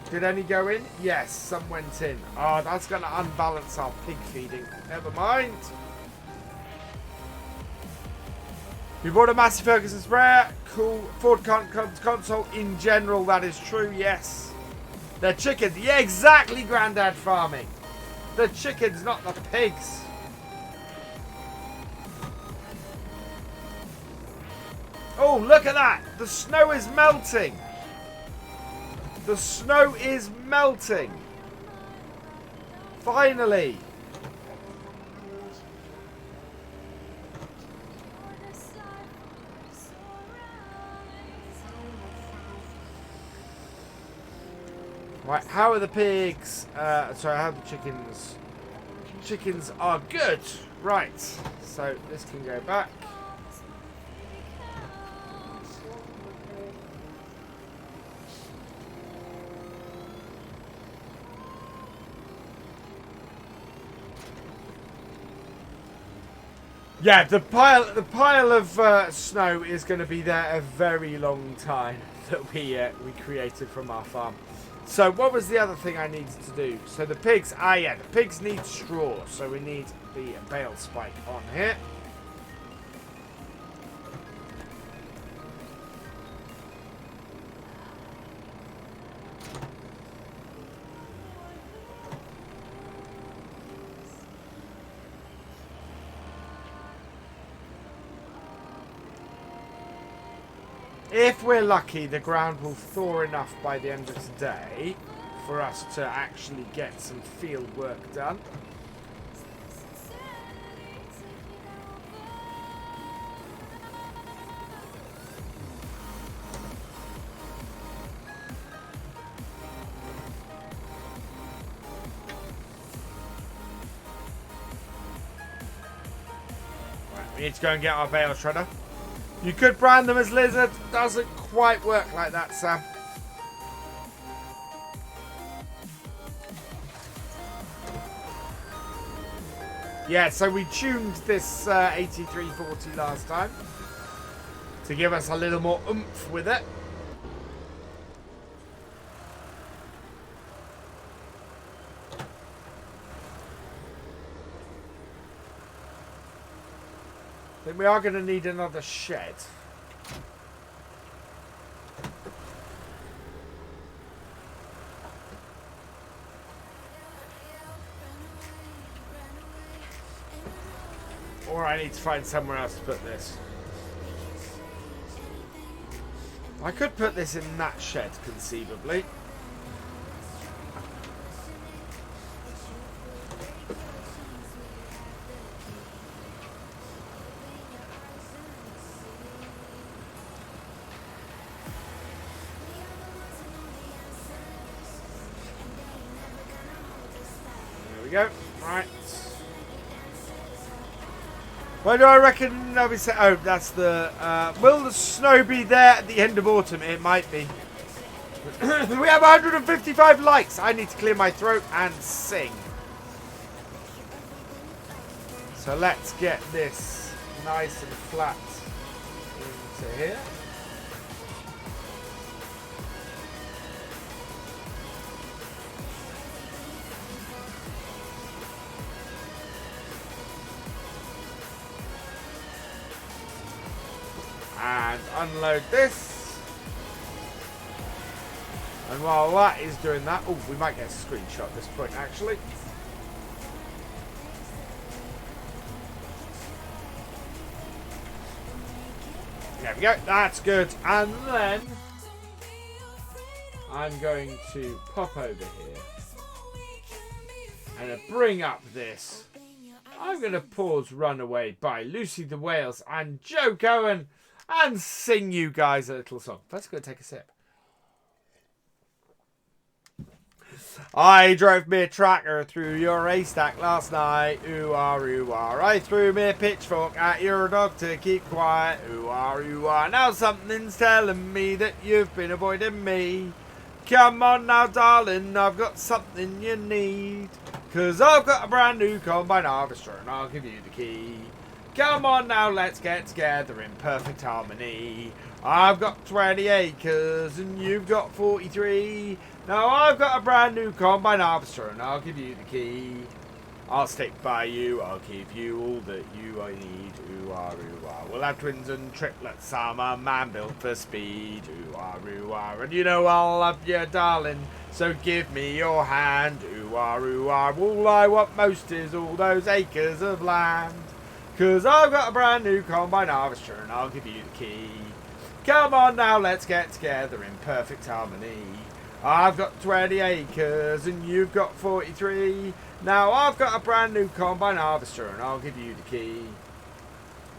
Did any go in? Yes, some went in. Oh, that's going to unbalance our pig feeding. Never mind. We bought a massive Ferguson sprayer. Cool. Ford console in general, that is true, yes. They're chickens. Yeah, exactly, Grandad Farming. The chickens, not the pigs. Oh, look at that. The snow is melting. The snow is melting. Finally. Right, how are the pigs? Sorry, how are the chickens? Chickens are good. Right, so this can go back. Yeah, the pile of snow is going to be there a very long time that we created from our farm. So what was the other thing I needed to do? So the pigs, yeah, the pigs need straw, so we need the bale spike on here. If we're lucky, the ground will thaw enough by the end of today for us to actually get some field work done. Right, we need to go and get our bale shredder. You could brand them as lizard. Doesn't quite work like that, Sam. Yeah, so we tuned this 8340 last time to give us a little more oomph with it. I think we are going to need another shed. Or I need to find somewhere else to put this. I could put this in that shed, conceivably. Go. Right. Where do I reckon they'll be set? Oh, that's the... will the snow be there at the end of autumn? It might be. We have 155 likes. I need to clear my throat and sing. So let's get this nice and flat into here. And unload this. And while that is doing that, oh, we might get a screenshot at this point actually. There we go, that's good. And then I'm going to pop over here and bring up this. I'm going to pause Runaway by Lucy the Whales and Joe Cohen and sing you guys a little song. Let's go take a sip. I drove me a tractor through your haystack last night. Ooh-ah, ooh-ah. I threw me a pitchfork at your dog to keep quiet. Ooh-ah, ooh-ah. Now something's telling me that you've been avoiding me. Come on now, darling, I've got something you need. 'Cause I've got a brand new combine harvester and I'll give you the key. Come on now, let's get together in perfect harmony. I've got 20 acres and you've got 43. Now I've got a brand new combine harvester and I'll give you the key. I'll stick by you, I'll give you all that you need. Ooh-ah, ooh-ah. We'll have twins and triplets, I'm a man built for speed. Ooh-ah, ooh-ah. And you know I'll love you, darling, so give me your hand. Ooh-ah, ooh-ah. All I want most is all those acres of land. 'Cause I've got a brand new combine harvester and I'll give you the key. Come on now, let's get together in perfect harmony. I've got 20 acres and you've got 43. Now I've got a brand new combine harvester and I'll give you the key.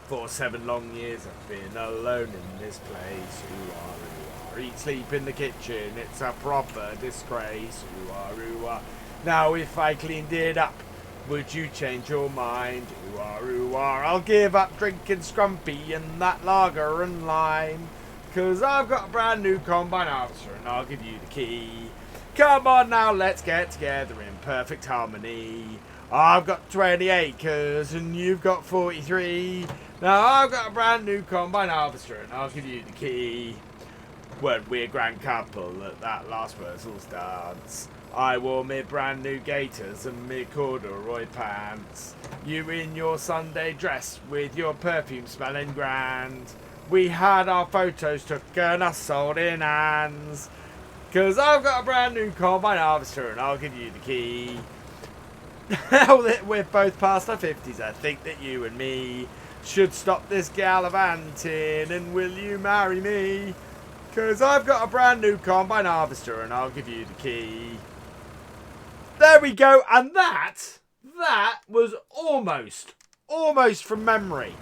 For 7 long years I've been alone in this place. Ooh-ah, ooh-ah. Eat, sleep in the kitchen, it's a proper disgrace. Ooh-ah, ooh-ah. Now if I cleaned it up, would you change your mind? Ooh-ah, ooh-ah. I'll give up drinking Scrumpy and that lager and lime. 'Cause I've got a brand new combine harvester and I'll give you the key. Come on now, let's get together in perfect harmony. I've got 20 acres and you've got 43. Now I've got a brand new combine harvester and I'll give you the key. Weren't we a grand couple at that last Wurzel's dance? I wore me brand new gaiters and me corduroy pants. You in your Sunday dress with your perfume smelling grand. We had our photos took and us sold in hands. 'Cause I've got a brand new combine harvester and I'll give you the key. Now that we're both past our 50s, I think that you and me should stop this gallivanting and will you marry me? 'Cause I've got a brand new combine harvester and I'll give you the key. There we go, and that was almost from memory.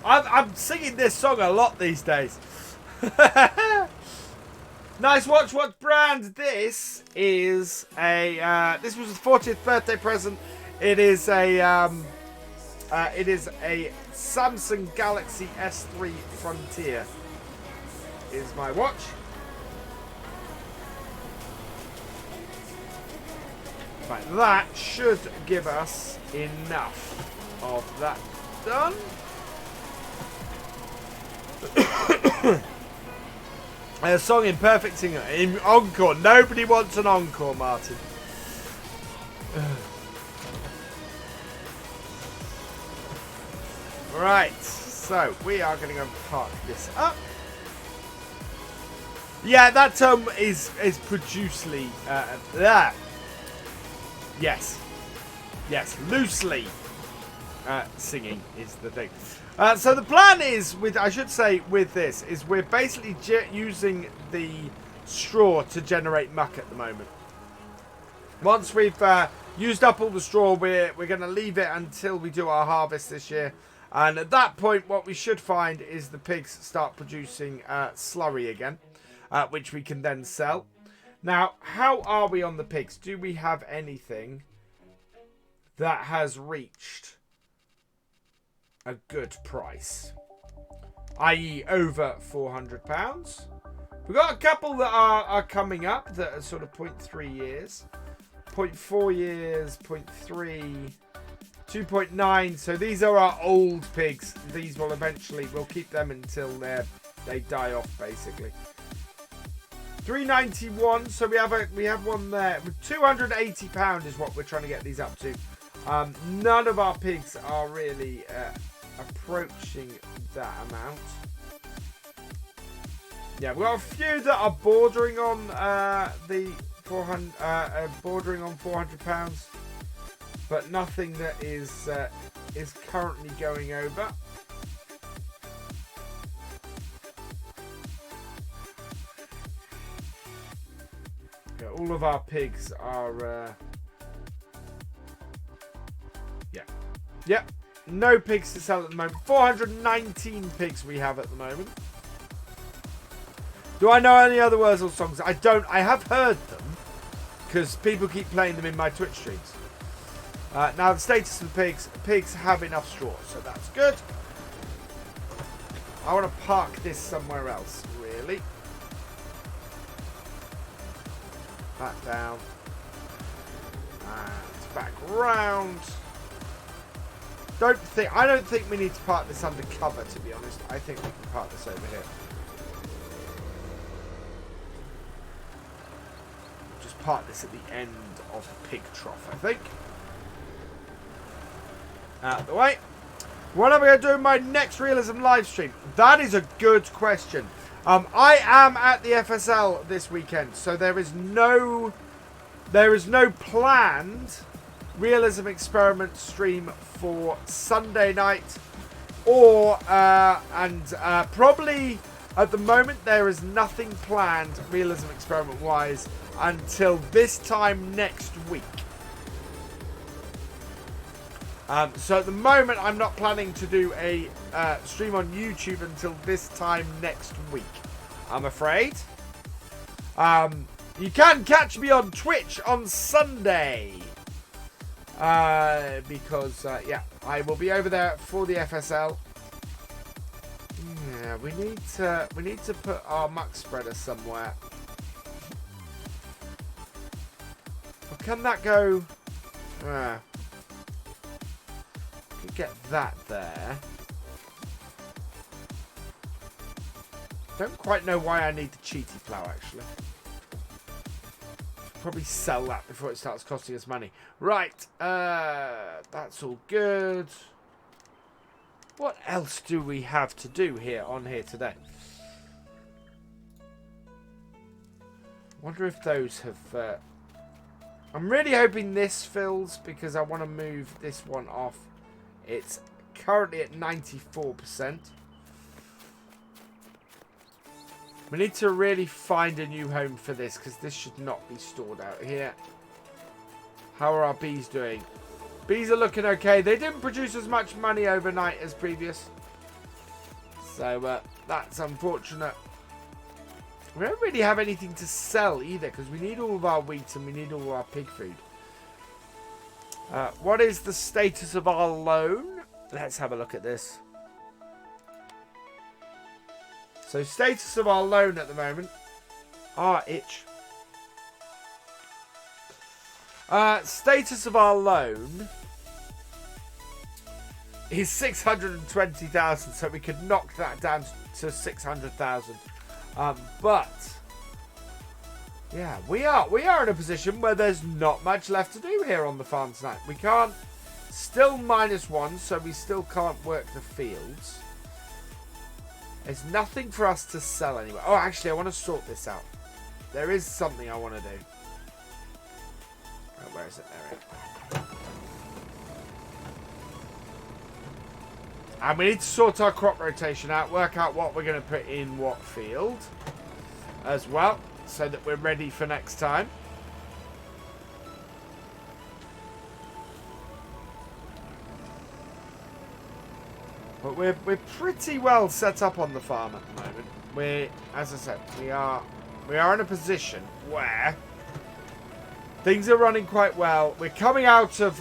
I'm singing this song a lot these days. Nice watch. What brand? This is a. This was a 40th birthday present. It is a. It is a Samsung Galaxy S3 Frontier. Is my watch. Right, that should give us enough of that done. A song in perfect singer. In encore. Nobody wants an encore, Martin. Right, so we are going to go and park this up. Yeah, that is profusely there. Yes, loosely singing is the thing. So the plan is, with this, is we're basically using the straw to generate muck at the moment. Once we've used up all the straw, we're going to leave it until we do our harvest this year. And at that point, what we should find is the pigs start producing slurry again, which we can then sell. Now, how are we on the pigs? Do we have anything that has reached a good price, i.e. over £400? We've got a couple that are coming up that are sort of 0.3 years, 0.4 years, 0.3, 2.9. So these are our old pigs. These will eventually, we'll keep them until they die off, basically. 391. So we have one there. £280 is what we're trying to get these up to. None of our pigs are really approaching that amount. Yeah, we've got a few that are bordering on the 400, bordering on £400, but nothing that is currently going over. Yeah, all of our pigs are. Yep. No pigs to sell at the moment. 419 pigs we have at the moment. Do I know any other Wurzel songs? I don't. I have heard them because people keep playing them in my Twitch streams. Now the status of the pigs. Pigs have enough straw, so that's good. I want to park this somewhere else, really. That down. And back round. I don't think we need to park this under cover, to be honest. I think we can park this over here. Just park this at the end of the pig trough, I think. Out of the way. What am I going to do in my next Realism live stream? That is a good question. I am at the FSL this weekend, so there is no planned Realism Experiment stream for Sunday night, or probably at the moment there is nothing planned Realism Experiment wise until this time next week. So at the moment I'm not planning to do a stream on YouTube until this time next week, I'm afraid. You can catch me on Twitch on Sunday. Because, yeah, I will be over there for the FSL. Yeah, we need to put our muck spreader somewhere. Or can that go... could get that there. Don't quite know why I need the cheaty plough, actually. Probably sell that before it starts costing us money. Right, that's all good. What else do we have to do here on here today? Wonder if those have... I'm really hoping this fills because I want to move this one off. It's currently at 94%. We need to really find a new home for this because this should not be stored out here. How are our bees doing? Bees are looking okay. They didn't produce as much money overnight as previous. So that's unfortunate. We don't really have anything to sell either because we need all of our wheat and we need all of our pig food. What is the status of our loan? Let's have a look at this. So status of our loan at the moment. Status of our loan is 620,000, so we could knock that down to 600,000. But yeah, we are in a position where there's not much left to do here on the farm tonight. We can't, still -1, so we still can't work the fields. There's nothing for us to sell anyway. Oh, actually, I want to sort this out. There is something I want to do. Oh, where is it? There it is. And we need to sort our crop rotation out, work out what we're going to put in what field as well, so that we're ready for next time. But we're pretty well set up on the farm at the moment. As I said, we are in a position where things are running quite well. We're coming out of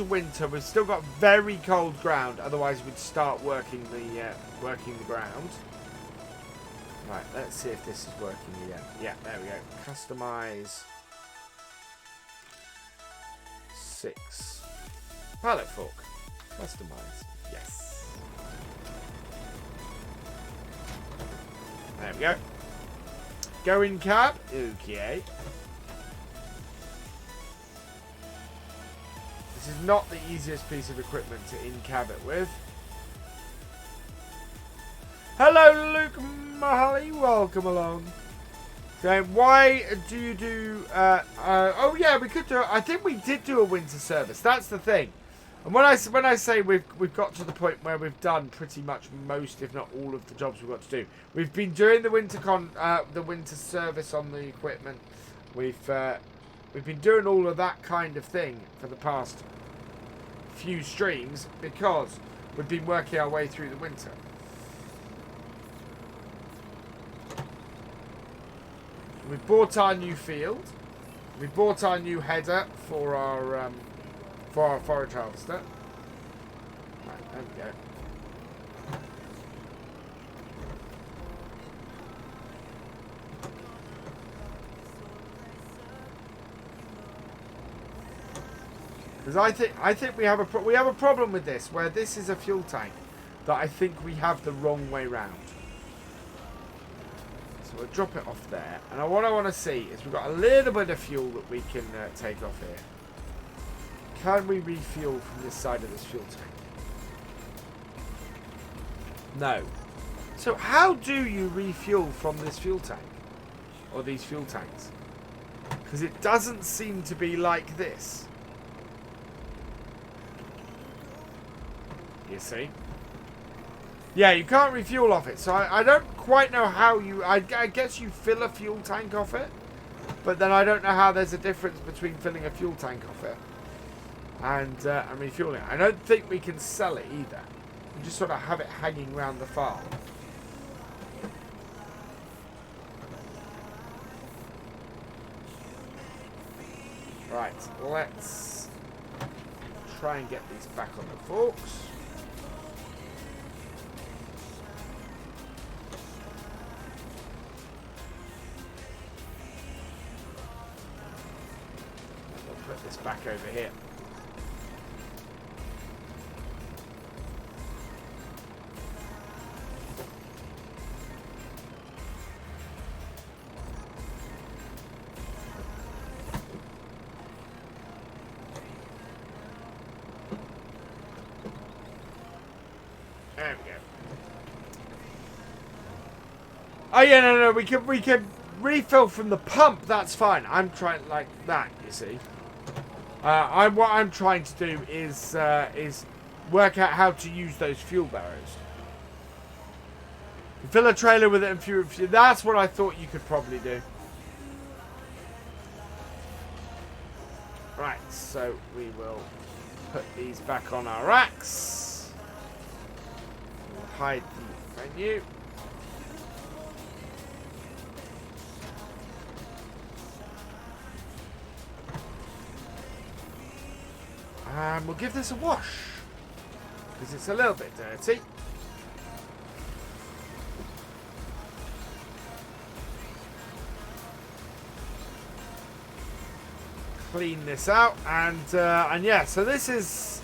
winter. We've still got very cold ground. Otherwise, we'd start working the ground. Right, let's see if this is working again. Yeah, there we go. Customize 6 pallet fork. Customize. Yes. There we go. Go in cab. Okay. This is not the easiest piece of equipment to in-cab it with. Hello, Luke Mahaly. Welcome along. So why do you do... oh, yeah, we could do... I think we did do a winter service. That's the thing. And when I say we've got to the point where we've done pretty much most, if not all, of the jobs we've got to do. We've been doing the winter service on the equipment. We've been doing all of that kind of thing for the past few streams because we've been working our way through the winter. We bought our new field. We bought our new header for our forage harvester. Right, there we go. Because I think we have a problem with this, where this is a fuel tank that I think we have the wrong way round. So we'll drop it off there, and what I want to see is we've got a little bit of fuel that we can take off here. Can we refuel from this side of this fuel tank? No. So how do you refuel from this fuel tank, or these fuel tanks? Because it doesn't seem to be like this. You see? Yeah, you can't refuel off it. So I don't quite know how you... I guess you fill a fuel tank off it. But then I don't know how there's a difference between filling a fuel tank off it and refueling it. I don't think we can sell it either. We just sort of have it hanging around the farm. Right, let's try and get these back on the forks. Put this back over here. There we go. Oh yeah, no, we can refill from the pump. That's fine. I'm trying like that. You see. What I'm trying to do is work out how to use those fuel barrows. Fill a trailer with it and fuel. That's what I thought you could probably do. Right, so we will put these back on our racks. We'll hide the menu. And we'll give this a wash, because it's a little bit dirty. Clean this out, and yeah, so this is...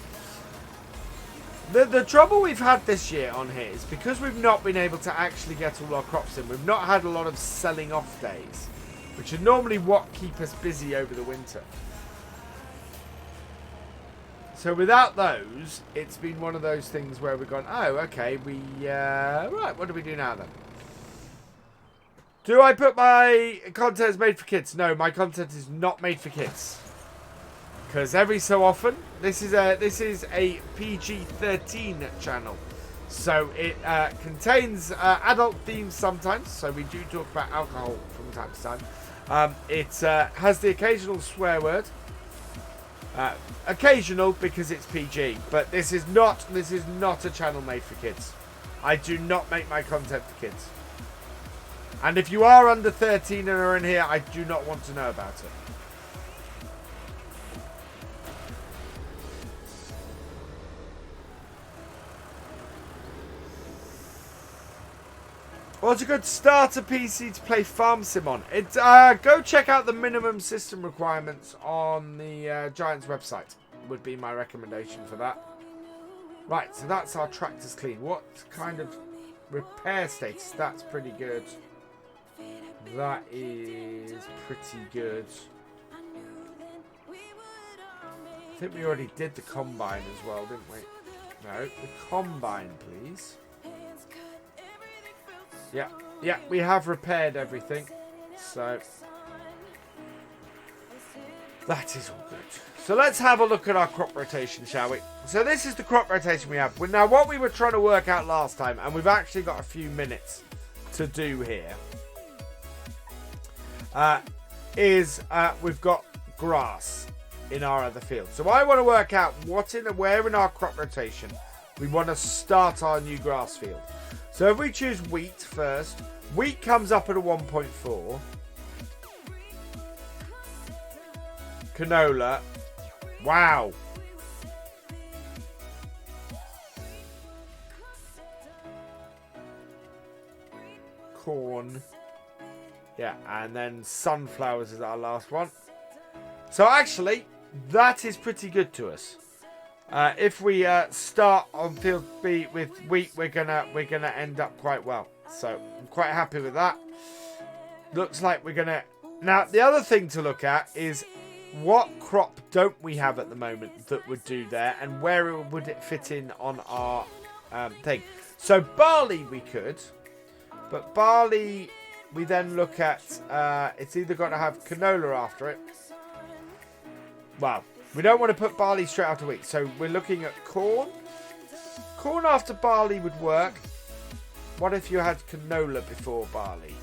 The trouble we've had this year on here is because we've not been able to actually get all our crops in, we've not had a lot of selling off days, which are normally what keep us busy over the winter. So without those, it's been one of those things where we've gone, oh, okay, right, what do we do now then? Do I put my content as made for kids? No, my content is not made for kids. Because every so often, this is a PG-13 channel. So it contains adult themes sometimes, so we do talk about alcohol from time to time. It has the occasional swear word. Occasional because it's PG, but this is not a channel made for kids. I do not make my content for kids. And if you are under 13 and are in here, I do not want to know about it. What's a good starter PC to play Farm Sim on? Go check out the minimum system requirements on the Giants website. Would be my recommendation for that. Right, so that's our tractors clean. What kind of repair status? That's pretty good. That is pretty good. I think we already did the combine as well, didn't we? No, the combine, please. Yeah, we have repaired everything. So that is all good. So let's have a look at our crop rotation, shall we? So this is the crop rotation we have. Now, what we were trying to work out last time, and we've actually got a few minutes to do here, is we've got grass in our other field. So I want to work out where in our crop rotation we want to start our new grass field. So if we choose wheat first, wheat comes up at a 1.4. canola. Wow. Corn. Yeah, and then sunflowers is our last one. So actually, that is pretty good to us. If we start on field B with wheat, we're gonna end up quite well. So I'm quite happy with that. Looks like we're gonna. Now the other thing to look at is what crop don't we have at the moment that would do there, and where would it fit in on our thing. So barley we could, but barley we then look at. It's either got to have canola after it. Well, we don't want to put barley straight after wheat, so we're looking at corn. Corn after barley would work. What if you had canola before barley?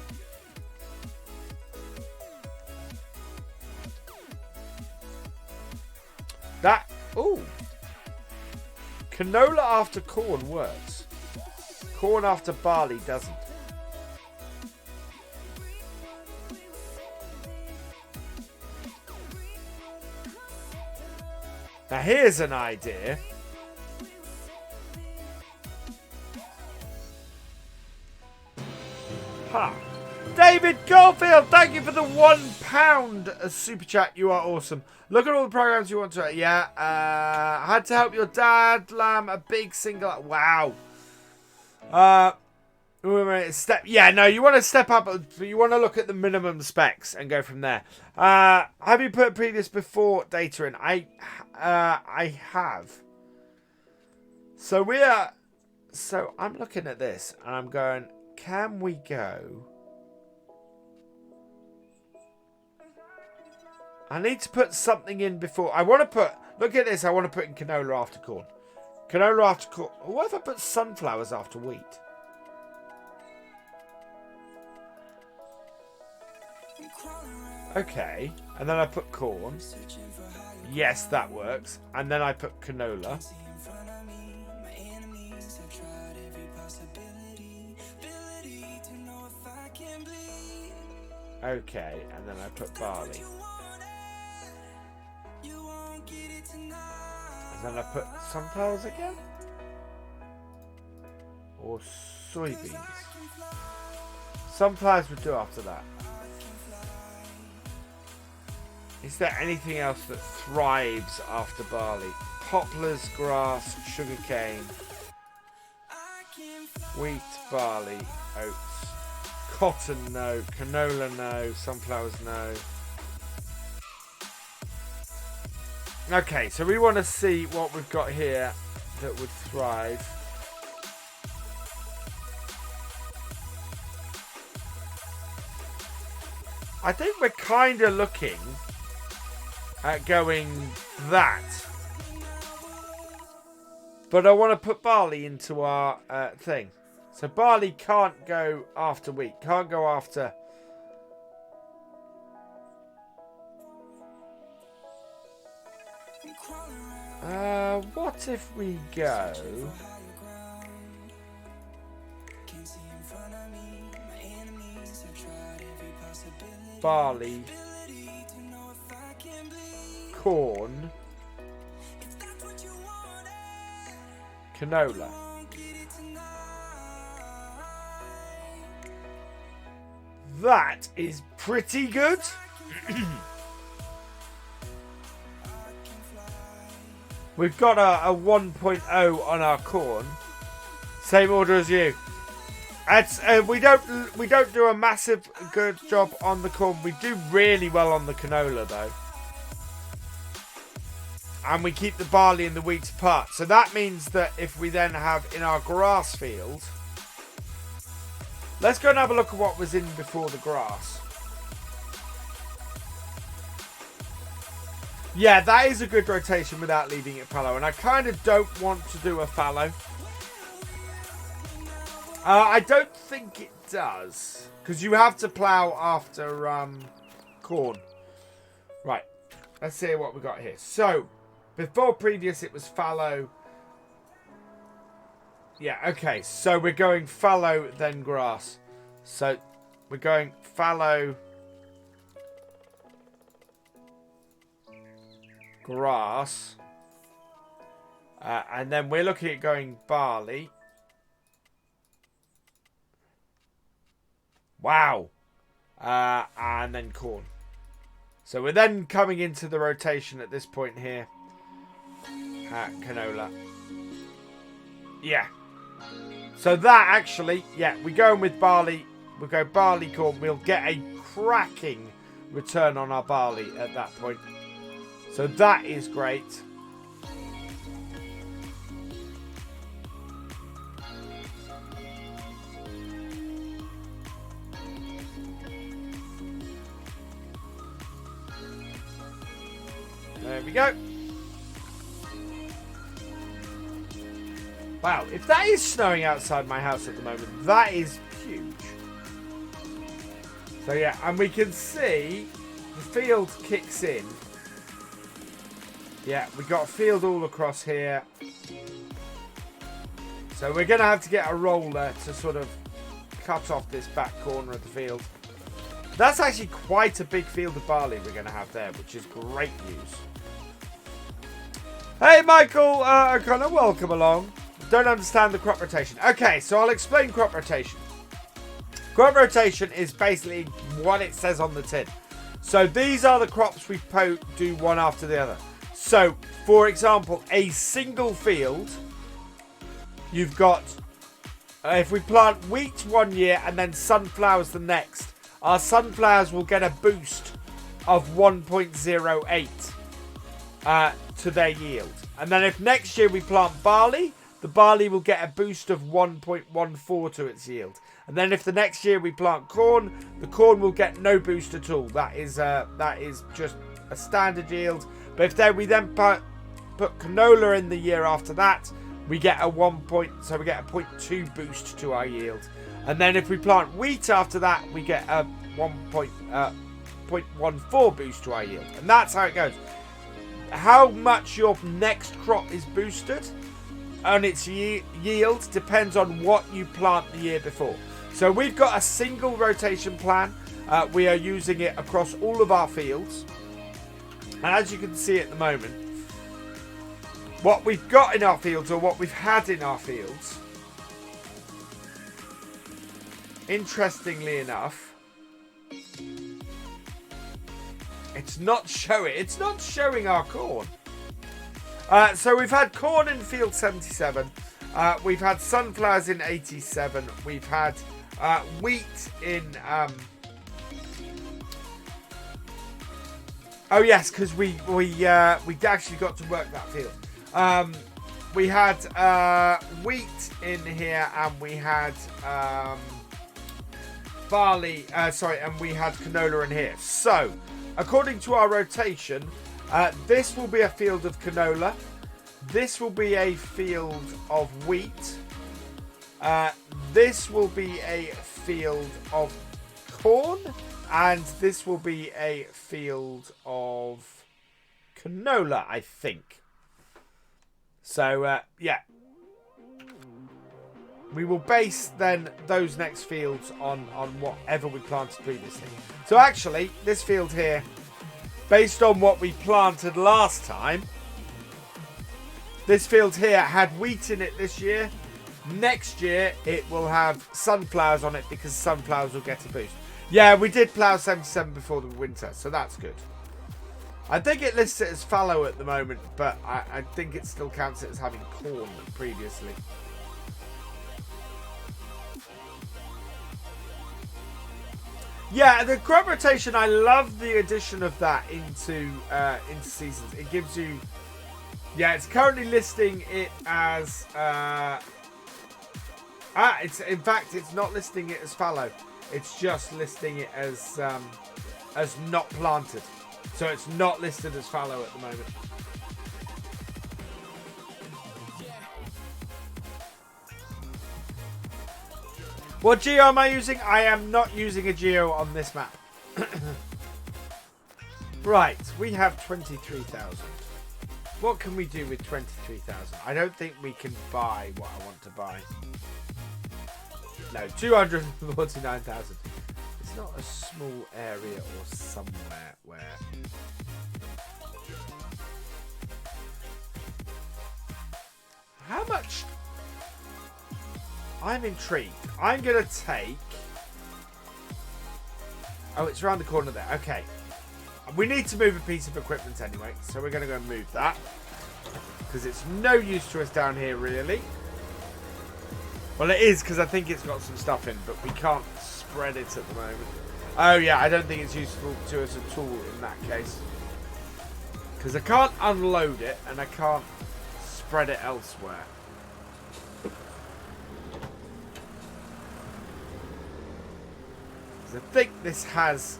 That, ooh. Canola after corn works. Corn after barley doesn't. Now here's an idea. Ha! David Caulfield, thank you for the £1 super chat. You are awesome. Look at all the programs you want to. Yeah. Had to help your dad. Lamb. A big single. Wow. Step. Yeah. No. You want to step up. You want to look at the minimum specs and go from there. Have you put previous before data in? I have. So we are. So I'm looking at this and I'm going. Can we go? I need to put something in before. I want to put... Look at this. I want to put in canola after corn. Canola after corn. What if I put sunflowers after wheat? Okay. And then I put corn. Yes, that works. And then I put canola. Okay. And then I put barley. And then I put sunflowers again? Or soybeans? Sunflowers would do after that. Is there anything else that thrives after barley? Poplars, grass, sugarcane, wheat, barley, oats, cotton, no, canola, no, sunflowers, no. Okay, so we want to see what we've got here that would thrive. I think we're kind of looking at going that. But I want to put barley into our thing. So barley can't go after wheat. Can't go after... what if we go... barley, corn, canola. That is pretty good. We've got a 1.0 on our corn. Same order as you. It's, we don't do a massive good job on the corn. We do really well on the canola though. And we keep the barley and the wheat apart. So that means that if we then have in our grass field... Let's go and have a look at what was in before the grass. Yeah, that is a good rotation without leaving it fallow. And I kind of don't want to do a fallow. I don't think it does. Because you have to plough after corn. Right. Let's see what we got here. So, before previous it was fallow. Yeah, okay. So we're going fallow, then grass. So we're going fallow. grass. And then we're looking at going barley. Wow. And then corn. So we're then coming into the rotation at this point here. Canola. Yeah. So that actually, yeah, we're going with barley. We'll go barley, corn. We'll get a cracking return on our barley at that point. So that is great. There we go. Wow, if that is snowing outside my house at the moment, that is huge. So yeah, and we can see the field kicks in. Yeah, we got a field all across here. So we're going to have to get a roller to sort of cut off this back corner of the field. That's actually quite a big field of barley we're going to have there, which is great news. Hey, Michael O'Connor, welcome along. Don't understand the crop rotation. Okay, so I'll explain crop rotation. Crop rotation is basically what it says on the tin. So these are the crops we do one after the other. So, for example, a single field, you've got, if we plant wheat one year and then sunflowers the next, our sunflowers will get a boost of 1.08 to their yield. And then if next year we plant barley, the barley will get a boost of 1.14 to its yield. And then if the next year we plant corn, the corn will get no boost at all. That is just a standard yield. But if we then put canola in the year after that, we get a 0.2 boost to our yield. And then if we plant wheat after that, we get a 0.14 boost to our yield. And that's how it goes. How much your next crop is boosted and its yield depends on what you plant the year before. So we've got a single rotation plan. We are using it across all of our fields. And as you can see at the moment, what we've got in our fields, or what we've had in our fields, interestingly enough, it's not showing our corn. So we've had corn in field 77. We've had sunflowers in 87. We've had wheat in... oh yes, because we actually got to work that field. We had wheat in here, and we had barley. And we had canola in here. So, according to our rotation, this will be a field of canola. This will be a field of wheat. This will be a field of corn. And this will be a field of canola, I think. So, yeah. We will base then those next fields on whatever we planted previously. So actually, this field here, based on what we planted last time, this field here had wheat in it this year. Next year, it will have sunflowers on it because sunflowers will get a boost. Yeah, we did plough 77 before the winter, so that's good. I think it lists it as fallow at the moment, but I think it still counts it as having corn previously. Yeah, the crop rotation, I love the addition of that into seasons. It gives you... Yeah, it's currently listing it as... in fact, it's not listing it as fallow. It's just listing it as not planted. So it's not listed as fallow at the moment. What geo am I using? I am not using a geo on this map. Right, we have 23,000. What can we do with 23,000? I don't think we can buy what I want to buy. No, 249,000. It's not a small area or somewhere where... How much? I'm intrigued. I'm going to take... Oh, it's around the corner there. Okay. We need to move a piece of equipment anyway, so we're going to go and move that. Because it's no use to us down here, really. Well, it is, because I think it's got some stuff in, but we can't spread it at the moment. Oh, yeah, I don't think it's useful to us at all in that case. Because I can't unload it, and I can't spread it elsewhere. Because I think this has...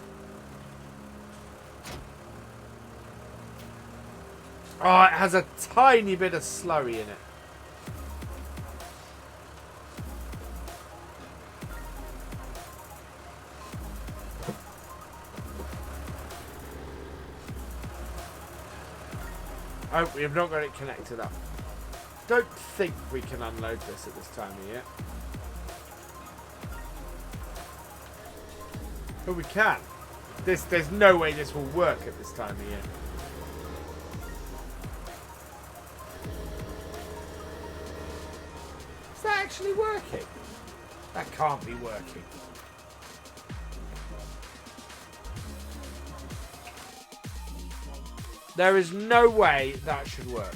Oh, it has a tiny bit of slurry in it. Oh, we have not got it connected up. Don't think we can unload this at this time of year. But we can. There's no way this will work at this time of year. Is that actually working? That can't be working. There is no way that should work.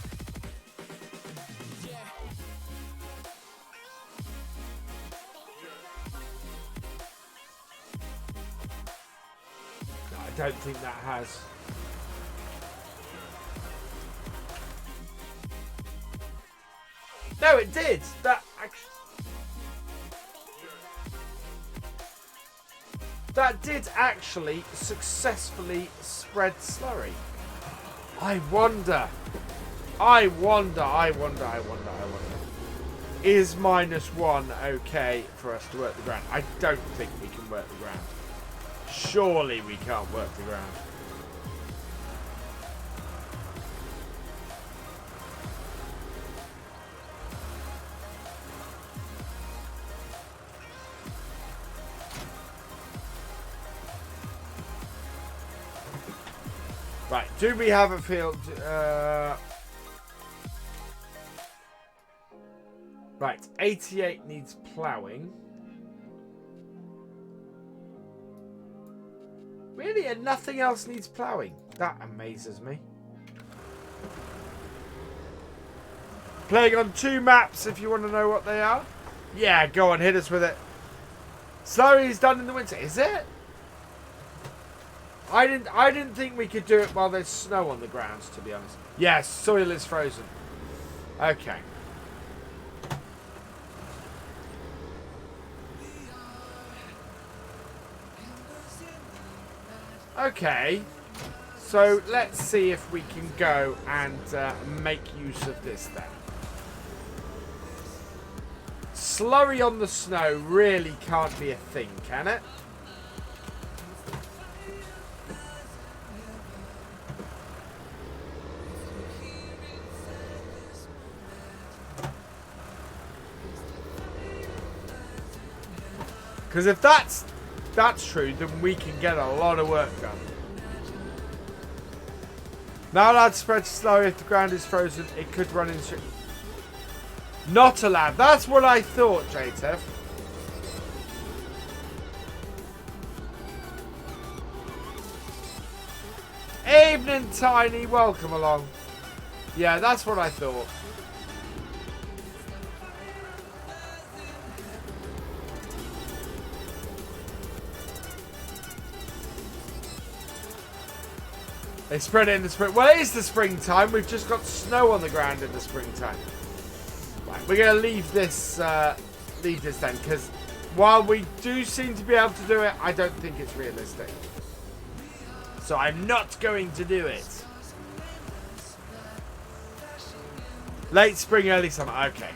No, I don't think that has. No, it did. That did actually successfully spread slurry. I wonder. Is -1 okay for us to work the ground? I don't think we can work the ground. Surely we can't work the ground. Right, do we have a field? Right, 88 needs ploughing. Really, and nothing else needs ploughing? That amazes me. Playing on 2 maps if you want to know what they are. Yeah, go on, hit us with it. Slurry is done in the winter, is it? I didn't think we could do it while there's snow on the grounds, to be honest. Yes, soil is frozen. Okay. Okay. So let's see if we can go and make use of this then. Slurry on the snow really can't be a thing, can it? Because if that's true, then we can get a lot of work done. Not allowed to spread slurry if the ground is frozen. It could run into... Not allowed. That's what I thought, Jeytav. Evening, Tiny. Welcome along. Yeah, that's what I thought. They spread it in the spring. Well, it is the springtime. We've just got snow on the ground in the springtime. Right, we're going to leave this then, because while we do seem to be able to do it, I don't think it's realistic. So I'm not going to do it. Late spring, early summer. Okay.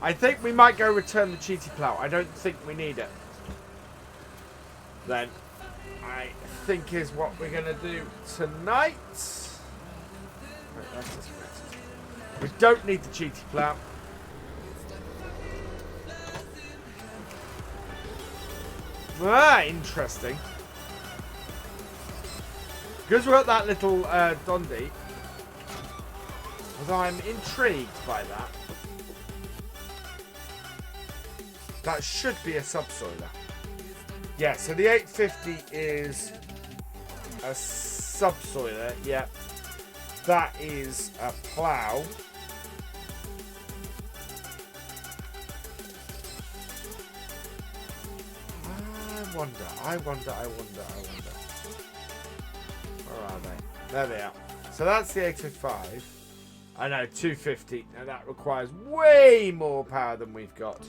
I think we might go return the cheaty plough. I don't think we need it. Then, I think is what we're going to do tonight. Right, that's just we don't need the cheaty plough. Ah, interesting. Because we've got that little Dondi. Although I'm intrigued by that. That should be a subsoiler. Yeah, so the 850 is a subsoiler. Yeah. That is a plough. I wonder. Where are they? There they are. So that's the 805. I know, 250. Now that requires way more power than we've got.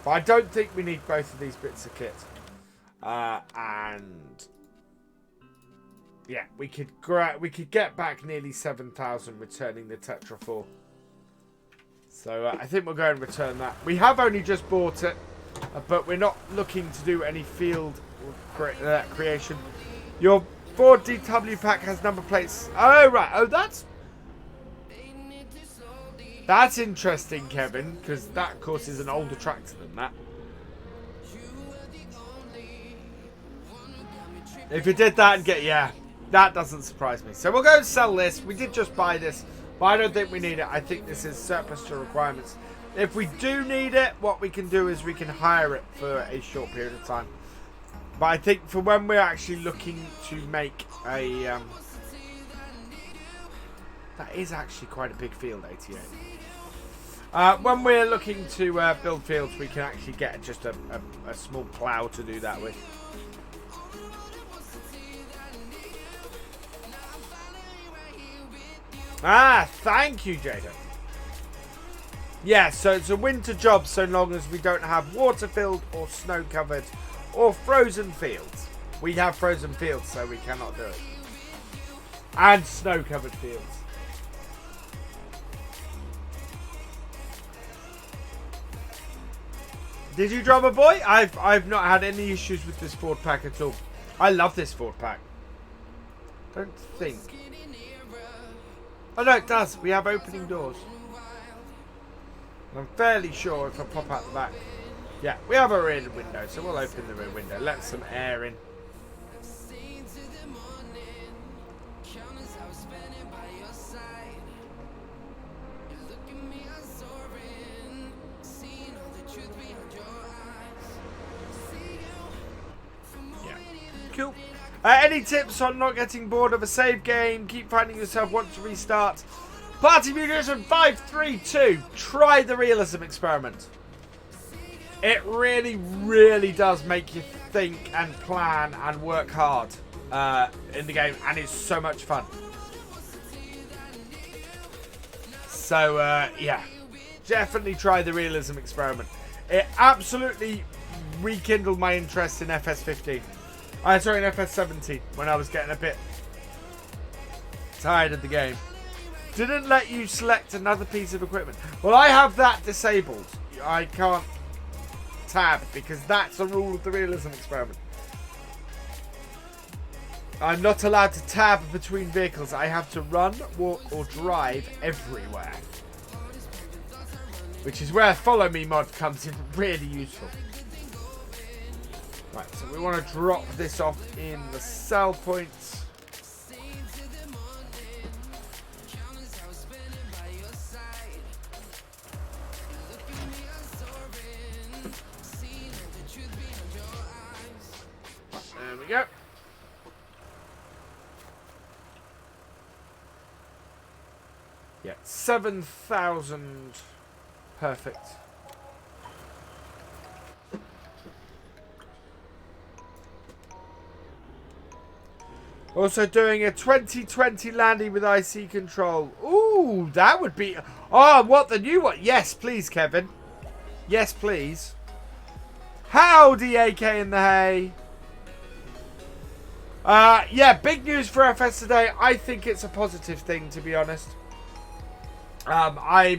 But I don't think we need both of these bits of kit. And yeah, we could get back nearly 7,000 returning the Tetra 4. So I think we'll go and return that. We have only just bought it, but we're not looking to do any field creation. Your Ford DW pack has number plates. Oh, right. Oh, that's interesting, Kevin, because that, of course, is an older tractor than that. If you did that and that doesn't surprise me. So we'll go and sell this. We did just buy this. But I don't think we need it. I think this is surplus to requirements. If we do need it, what we can do is we can hire it for a short period of time. But I think for when we're actually looking to make a... that is actually quite a big field, 88. When we're looking to build fields, we can actually get just a small plough to do that with. Ah, thank you, Jeytav. Yeah, so it's a winter job so long as we don't have water-filled or snow-covered or frozen fields. We have frozen fields, so we cannot do it. And snow-covered fields. Did you drop a boy? I've not had any issues with this Ford pack at all. I love this Ford pack. Don't think. Oh no, it does. We have opening doors. And I'm fairly sure if I pop out the back. Yeah, we have a rear window, so we'll open the rear window. Let some air in. Yeah. Cool. Any tips on not getting bored of a save game? Keep finding yourself want to restart. Party Musician 532. Try the Realism Experiment. It really, really does make you think and plan and work hard in the game, and it's so much fun. So yeah, definitely try the Realism Experiment. It absolutely rekindled my interest in FS15. Sorry, in FS17, when I was getting a bit tired of the game. Didn't let you select another piece of equipment. Well, I have that disabled. I can't tab because that's a rule of the Realism Experiment. I'm not allowed to tab between vehicles. I have to run, walk, or drive everywhere. Which is where Follow Me mod comes in really useful. Right, so we want to drop this off in the sell points. There we go. Yeah, 7,000. Perfect. Also doing a 2020 landing with IC control. Ooh, that would be... Oh, what, the new one? Yes, please, Kevin. Yes, please. Howdy, AK in the hay. Yeah, big news for FS today. I think it's a positive thing, to be honest. I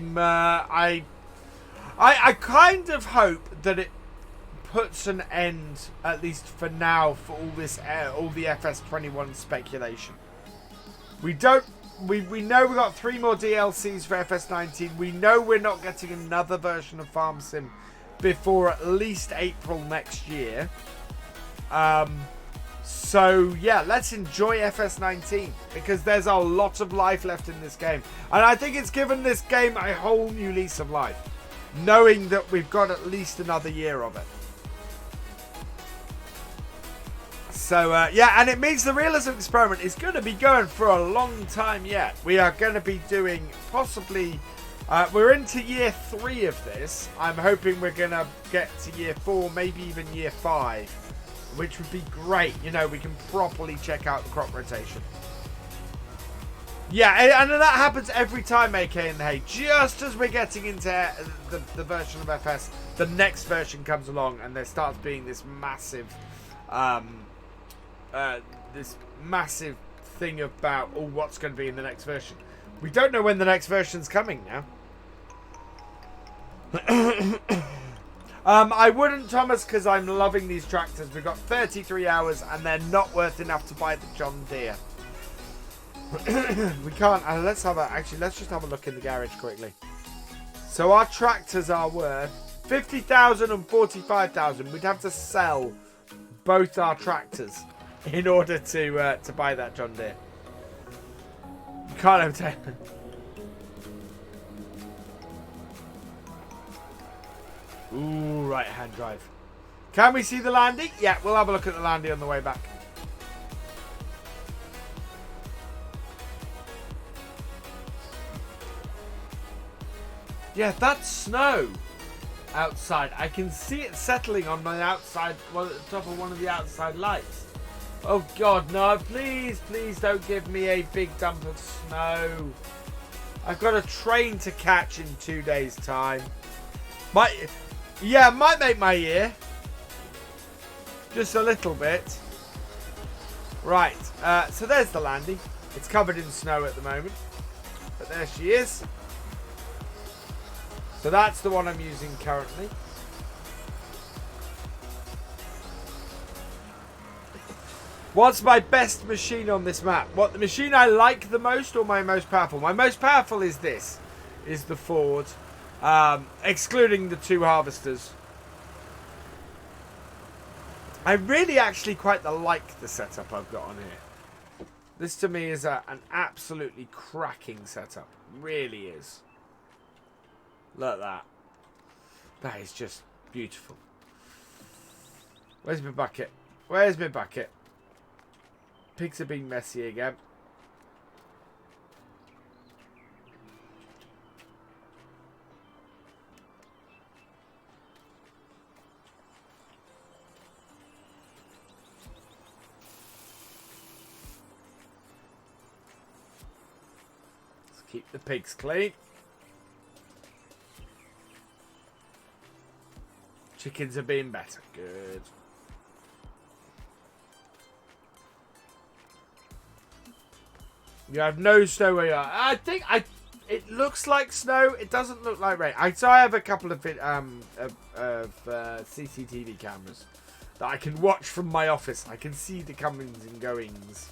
kind of hope that it puts an end, at least for now, for all this all the FS21 speculation. We don't we know we got 3 more DLCs for FS19. We know we're not getting another version of Farm Sim before at least April next year. So yeah, let's enjoy FS19 because there's a lot of life left in this game, and I think it's given this game a whole new lease of life, knowing that we've got at least another year of it. So yeah, and it means the Realism Experiment is going to be going for a long time yet. We are going to be doing possibly, we're into year 3 of this. I'm hoping we're going to get to year 4, maybe even year 5, which would be great. You know, we can properly check out the crop rotation. Yeah, and that happens every time, AK and the Hay. Just as we're getting into the version of FS, the next version comes along and there starts being this massive thing about what's going to be in the next version. We don't know when the next version's coming now. I wouldn't, Thomas, because I'm loving these tractors. We've got 33 hours and they're not worth enough to buy the John Deere. We can't. Let's just have a look in the garage quickly. So our tractors are worth 50,000 and 45,000. We'd have to sell both our tractors in order to buy that John Deere. You can't obtain. Ooh, right hand drive. Can we see the Landy? Yeah, we'll have a look at the Landy on the way back. Yeah, that's snow outside. I can see it settling on my outside, well, at the top of one of the outside lights. Oh God, no! Please, please don't give me a big dump of snow. I've got a train to catch in 2 days' time. Might make my year. Just a little bit. Right, so there's the Landy. It's covered in snow at the moment, but there she is. So that's the one I'm using currently. What's my best machine on this map? What, the machine I like the most or my most powerful? My most powerful is this. Is the Ford. Excluding the 2 harvesters. I really actually quite like the setup I've got on here. This to me is an absolutely cracking setup. Really is. Look at that. That is just beautiful. Where's my bucket? Where's my bucket? Pigs are being messy again. Let's keep the pigs clean. Chickens are being better. Good. You have no snow where you are. I think it looks like snow. It doesn't look like rain. So I have a couple of CCTV cameras that I can watch from my office. I can see the comings and goings.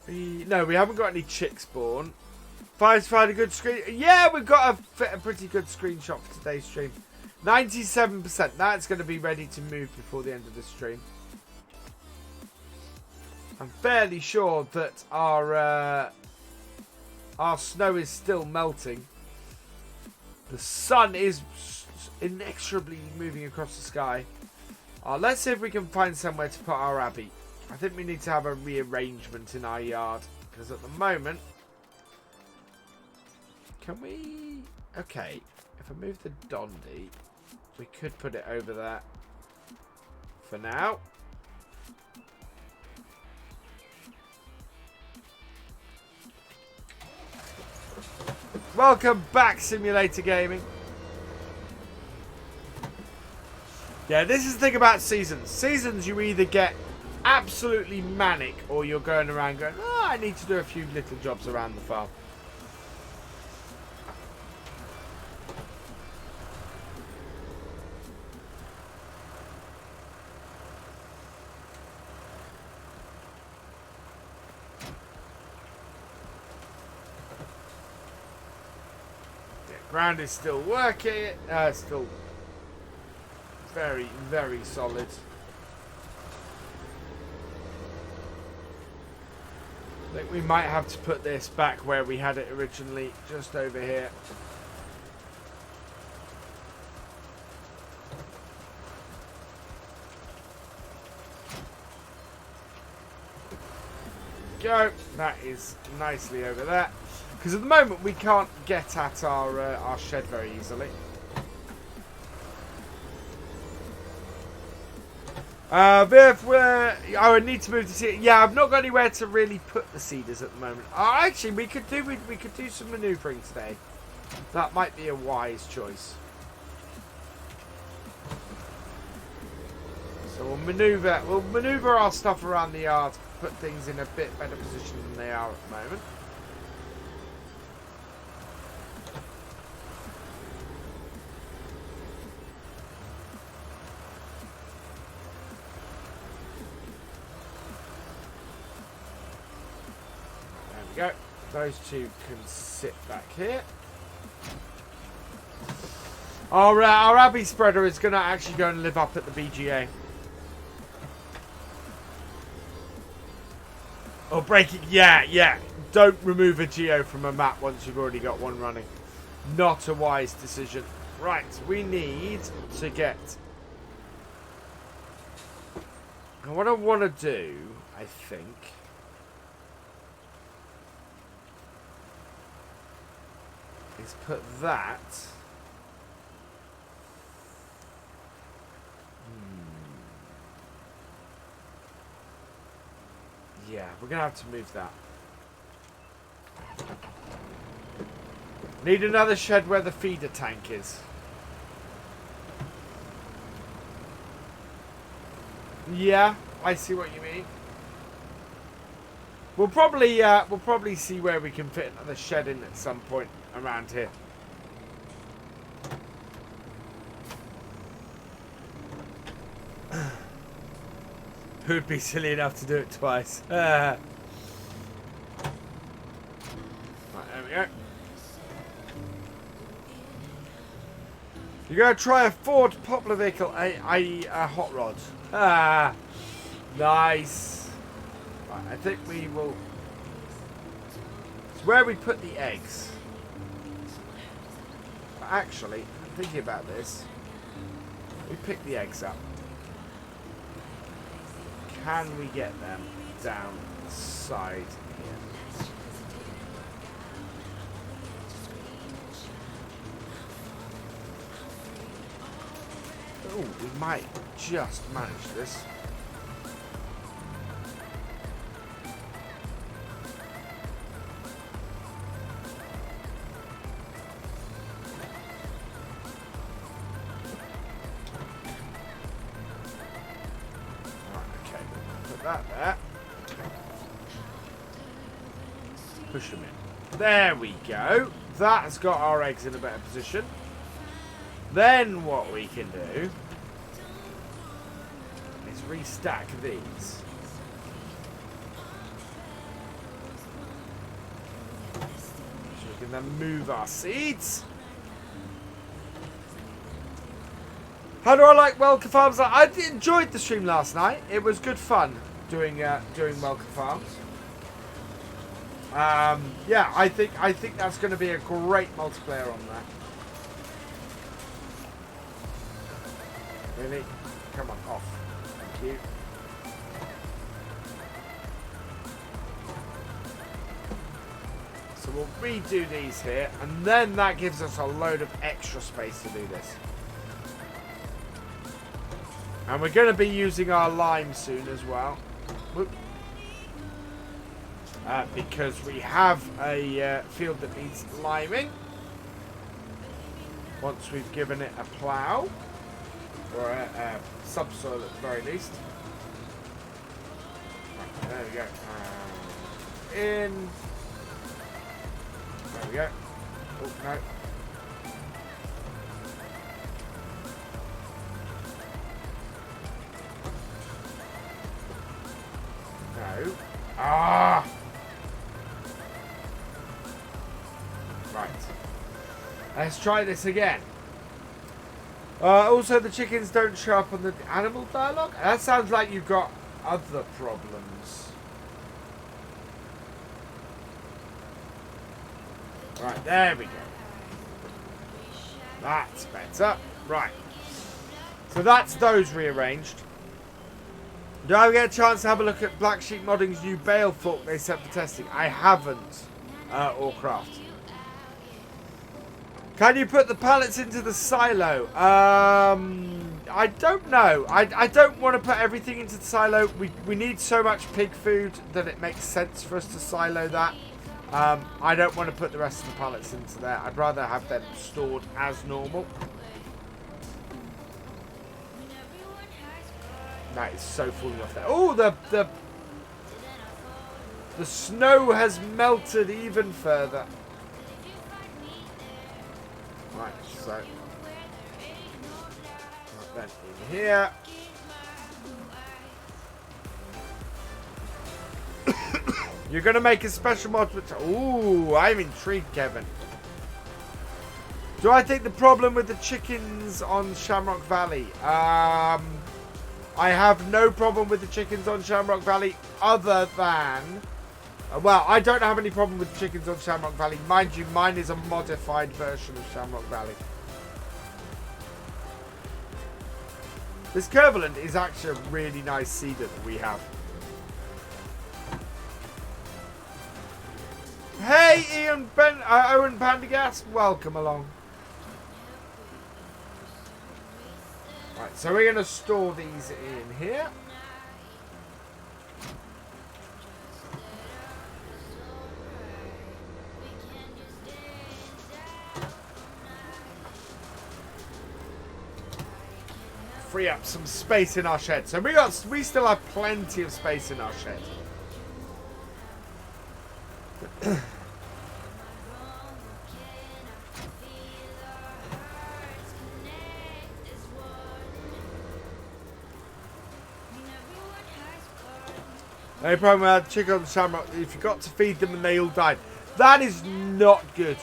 No, we haven't got any chicks born. Find a good screen. Yeah, we've got a pretty good screenshot for today's stream. 97%. That's going to be ready to move before the end of the stream. I'm fairly sure that our snow is still melting. The sun is inexorably moving across the sky. Let's see if we can find somewhere to put our Abbey. I think we need to have a rearrangement in our yard. Because at the moment... Can we... Okay. If I move the Dondi, we could put it over there. For now. Welcome back, Simulator Gaming. Yeah, this is the thing about seasons. Seasons, you either get absolutely manic or you're going around going, oh, I need to do a few little jobs around the farm. Ground is still working. Still very, very solid. I think we might have to put this back where we had it originally, just over here. Go. That is nicely over there. Because at the moment we can't get at our shed very easily. I need to move the seed. Yeah, I've not got anywhere to really put the seeders at the moment. Actually, we could do some manoeuvring today. That might be a wise choice. So we'll maneuver our stuff around the yard, put things in a bit better position than they are at the moment. There we go. Those two can sit back here. Our Abbey spreader is going to actually go and live up at the BGA. Or break it. Yeah. Don't remove a geo from a map once you've already got one running. Not a wise decision. Right, we need to get... And what I want to do, I think... is put that... Yeah, we're going to have to move that. Need another shed where the feeder tank is. Yeah, I see what you mean. We'll probably see where we can fit another shed in at some point around here. Who'd be silly enough to do it twice? Right, there we go. You're going to try a Ford Poplar vehicle, i.e. a hot rod. Nice. Right, I think we will... It's where we put the eggs. But actually, I'm thinking about this. We pick the eggs up. Can we get them down the side here? Oh, we might just manage this. That there. Push them in. There we go. That's got our eggs in a better position. Then what we can do is restack these. So we can then move our seeds. How do I like Welcome Farms? I enjoyed the stream last night. It was good fun doing Welcome Farms. Yeah, I think that's going to be a great multiplayer on that. Really? Come on, off. Thank you. So we'll redo these here, and then that gives us a load of extra space to do this. And we're going to be using our lime soon as well. Whoop. Because we have a field that needs liming. Once we've given it a plough. Or a subsoil at the very least. Right, there we go. In. There we go. Oh, no. No. Ah! Right. Let's try this again. Also, the chickens don't show up on the animal dialogue. That sounds like you've got other problems. Right, there we go. That's better. Right. So that's those rearranged. Do I get a chance to have a look at Black Sheep Modding's new bale fork they sent for testing? I haven't. Or craft. Can you put the pallets into the silo? I don't know. I don't want to put everything into the silo. We need so much pig food that it makes sense for us to silo that. I don't want to put the rest of the pallets into there. I'd rather have them stored as normal. That is so falling off there. Oh, the snow has melted even further. Right, so then in here. You're going to make a special mod which... Ooh, I'm intrigued, Kevin. Do I think the problem with the chickens on Shamrock Valley? I have no problem with the chickens on Shamrock Valley other than... well, I don't have any problem with the chickens on Shamrock Valley. Mind you, mine is a modified version of Shamrock Valley. This Curvaland is actually a really nice cedar that we have. Hey, Owen Pendergast, welcome along. Right, so we're going to store these in here. Free up some space in our shed. So we still have plenty of space in our shed. No problem with chicken on the shamrock. You forgot to feed them and they all died. That is not good.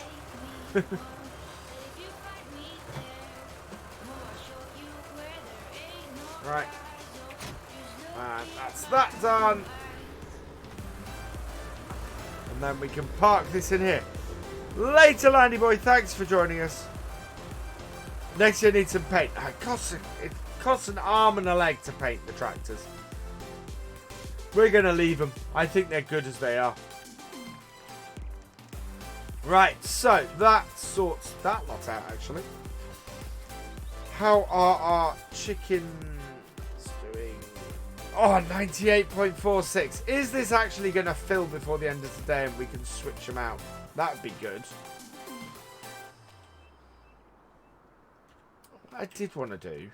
Right. And that's that done. And then we can park this in here. Later, Landy Boy. Thanks for joining us. Next year, need some paint. It costs an arm and a leg to paint the tractors. We're going to leave them. I think they're good as they are. Right, so that sorts that lot out, actually. How are our chickens doing? Oh, 98.46. Is this actually going to fill before the end of the day and we can switch them out? That would be good. What I did want to do...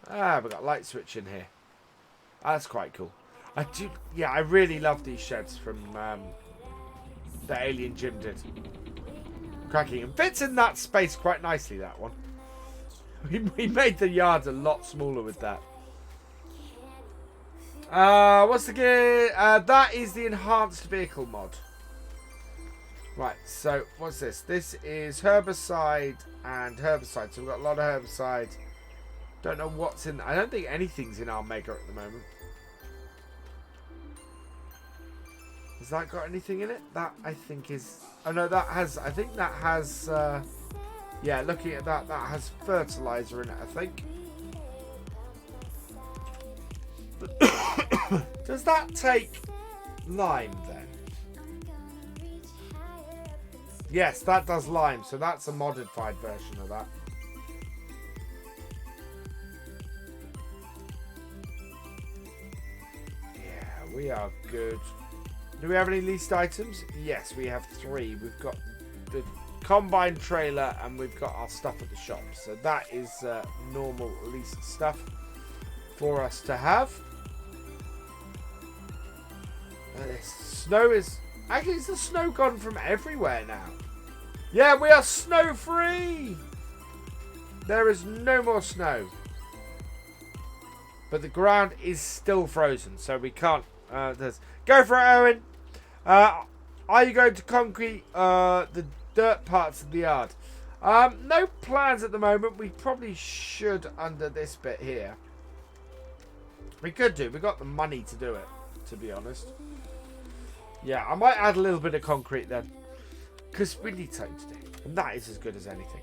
we've got light switch in here. That's quite cool. Yeah, I really love these sheds from the Alien Jim did. Cracking. And fits in that space quite nicely, that one. We made the yard a lot smaller with that. What's the gear? That is the enhanced vehicle mod. Right, so what's this? This is herbicide and herbicide. So we've got a lot of herbicide. Don't know what's in... I don't think anything's in our mega at the moment. Has that got anything in it? That, I think, is... Oh, no, that has... I think that has... yeah, looking at that, that has fertilizer in it, I think. Does that take lime, then? Yes, that does lime. So that's a modified version of that. We are good. Do we have any leased items? Yes, we have 3. We've got the combine trailer and we've got our stuff at the shop. So that is normal leased stuff for us to have. Snow is... Actually, is the snow gone from everywhere now? Yeah, we are snow free! There is no more snow. But the ground is still frozen, so we can't... go for it, Owen. Are you going to concrete the dirt parts of the yard? No plans at the moment. We probably should under this bit here. We could do. We got the money to do it, to be honest. Yeah, I might add a little bit of concrete then. Because we need something to do. And that is as good as anything.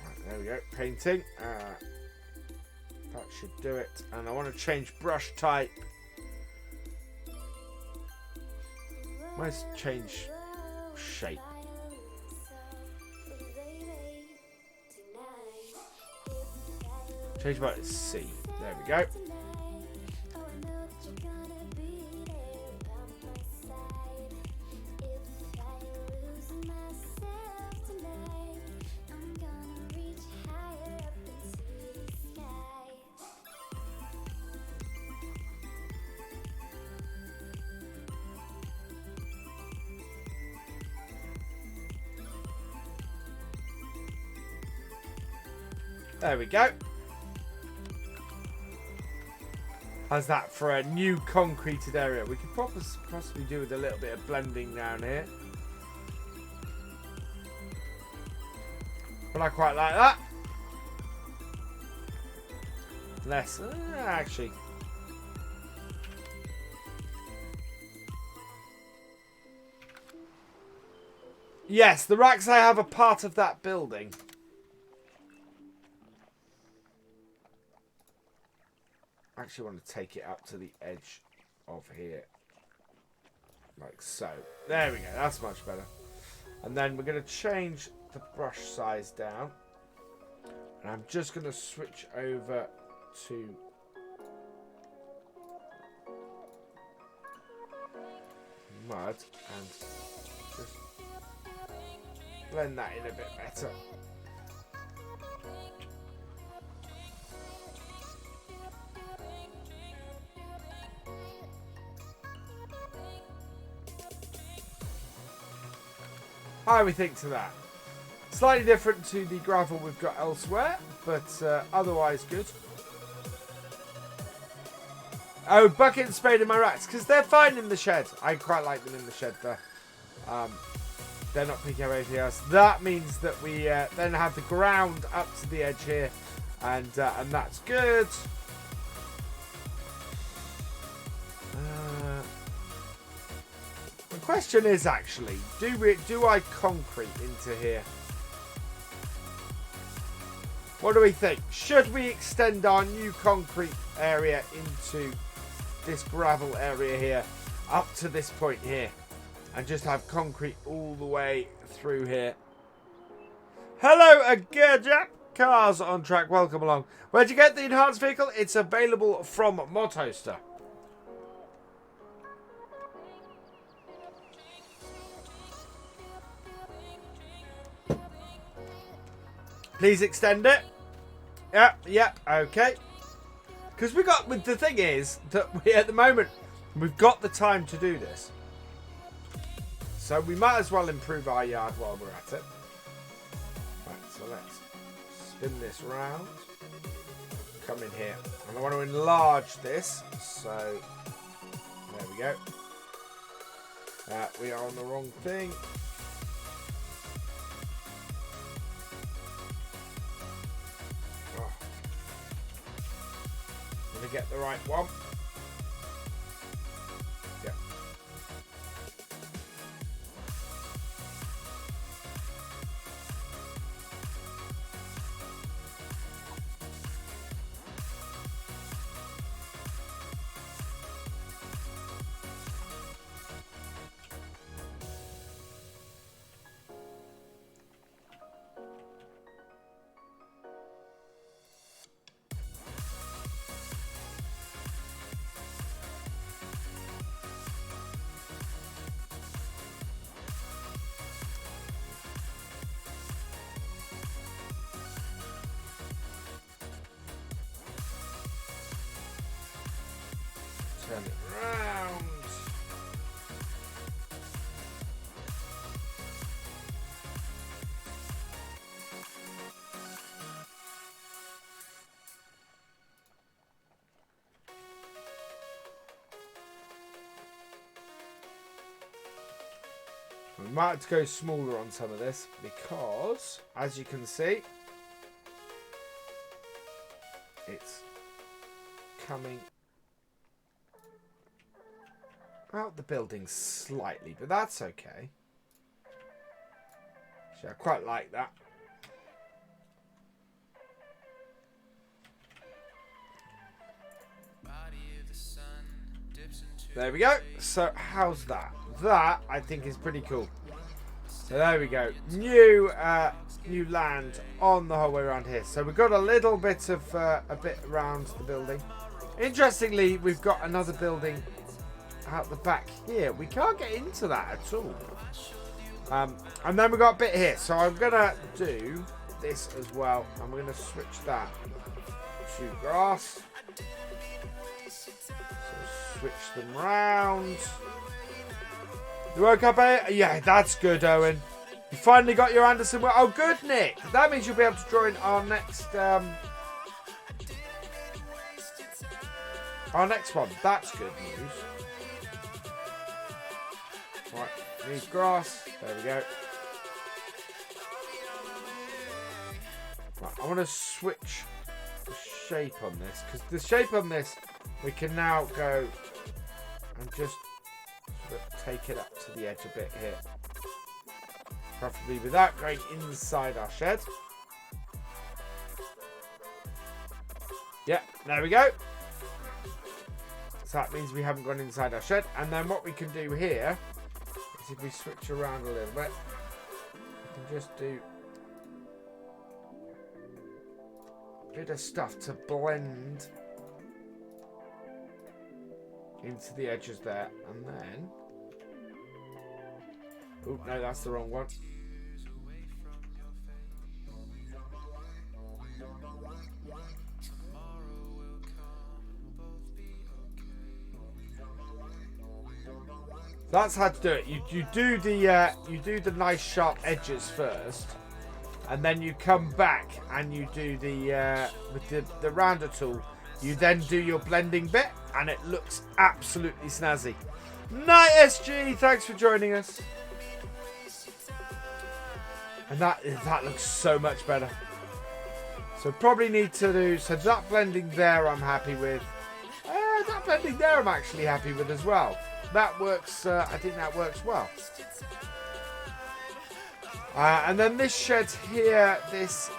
Right, there we go. Painting. That should do it. And I want to change brush type. Let's change shape. Change by C. There we go. There we go. How's that for a new concreted area? We could possibly do with a little bit of blending down here. But I quite like that. Less, actually. Yes, the racks I have are part of that building. I actually want to take it up to the edge of here. Like so. There we go. That's much better. And then we're going to change the brush size down. And I'm just going to switch over to mud and just blend that in a bit better. How do we think to that? Slightly different to the gravel we've got elsewhere, but otherwise good. Oh, bucket and spade in my racks, because they're fine in the shed. I quite like them in the shed there. They're not picking up anything else. That means that we then have the ground up to the edge here, and that's good. The question is actually, do I concrete into here? What do we think? Should we extend our new concrete area into this gravel area here, up to this point here, and just have concrete all the way through here? Hello, Jack. Cars on track. Welcome along. Where'd you get the enhanced vehicle? It's available from Mod Hoster. Please extend it. Yep, okay. Because we got, the thing is that we, at the moment, we've got the time to do this. So we might as well improve our yard while we're at it. Right, so let's spin this round. Come in here. And I want to enlarge this. So, there we go. We are on the wrong thing. To get the right one. Yep. Turn it round. we might have to go smaller on some of this because, as you can see, it's coming out the building slightly, but that's okay. So I quite like that. There we go. So how's that? That I think is pretty cool. So there we go. New land on the whole way around here. So we've got a little bit of a bit around the building. Interestingly, we've got another building out the back here. We can't get into that at all. And then we've got a bit here. So I'm gonna do this as well. I'm gonna switch that to grass. Switch them round. You woke up, eh? Yeah, that's good, Owen. You finally got your Andersen. Oh, good, Nick. That means you'll be able to join our next one. That's good news. Right, need grass. There we go. Right, I want to switch the shape on this because the shape on this we can now go and just sort of take it up to the edge a bit here. Preferably without going inside our shed. Yeah, there we go. So that means we haven't gone inside our shed. And then what we can do here is if we switch around a little bit, we can just do a bit of stuff to blend into the edges there, and then oh no, that's the wrong one. That's how to do it. You do the nice sharp edges first, and then you come back and you do the with the rounder tool. You then do your blending bit, and it looks absolutely snazzy. Night SG, thanks for joining us. And that looks so much better. So probably need to do, so that blending there I'm happy with. That blending there I'm actually happy with as well. That works, I think that works well. And then this shed here, this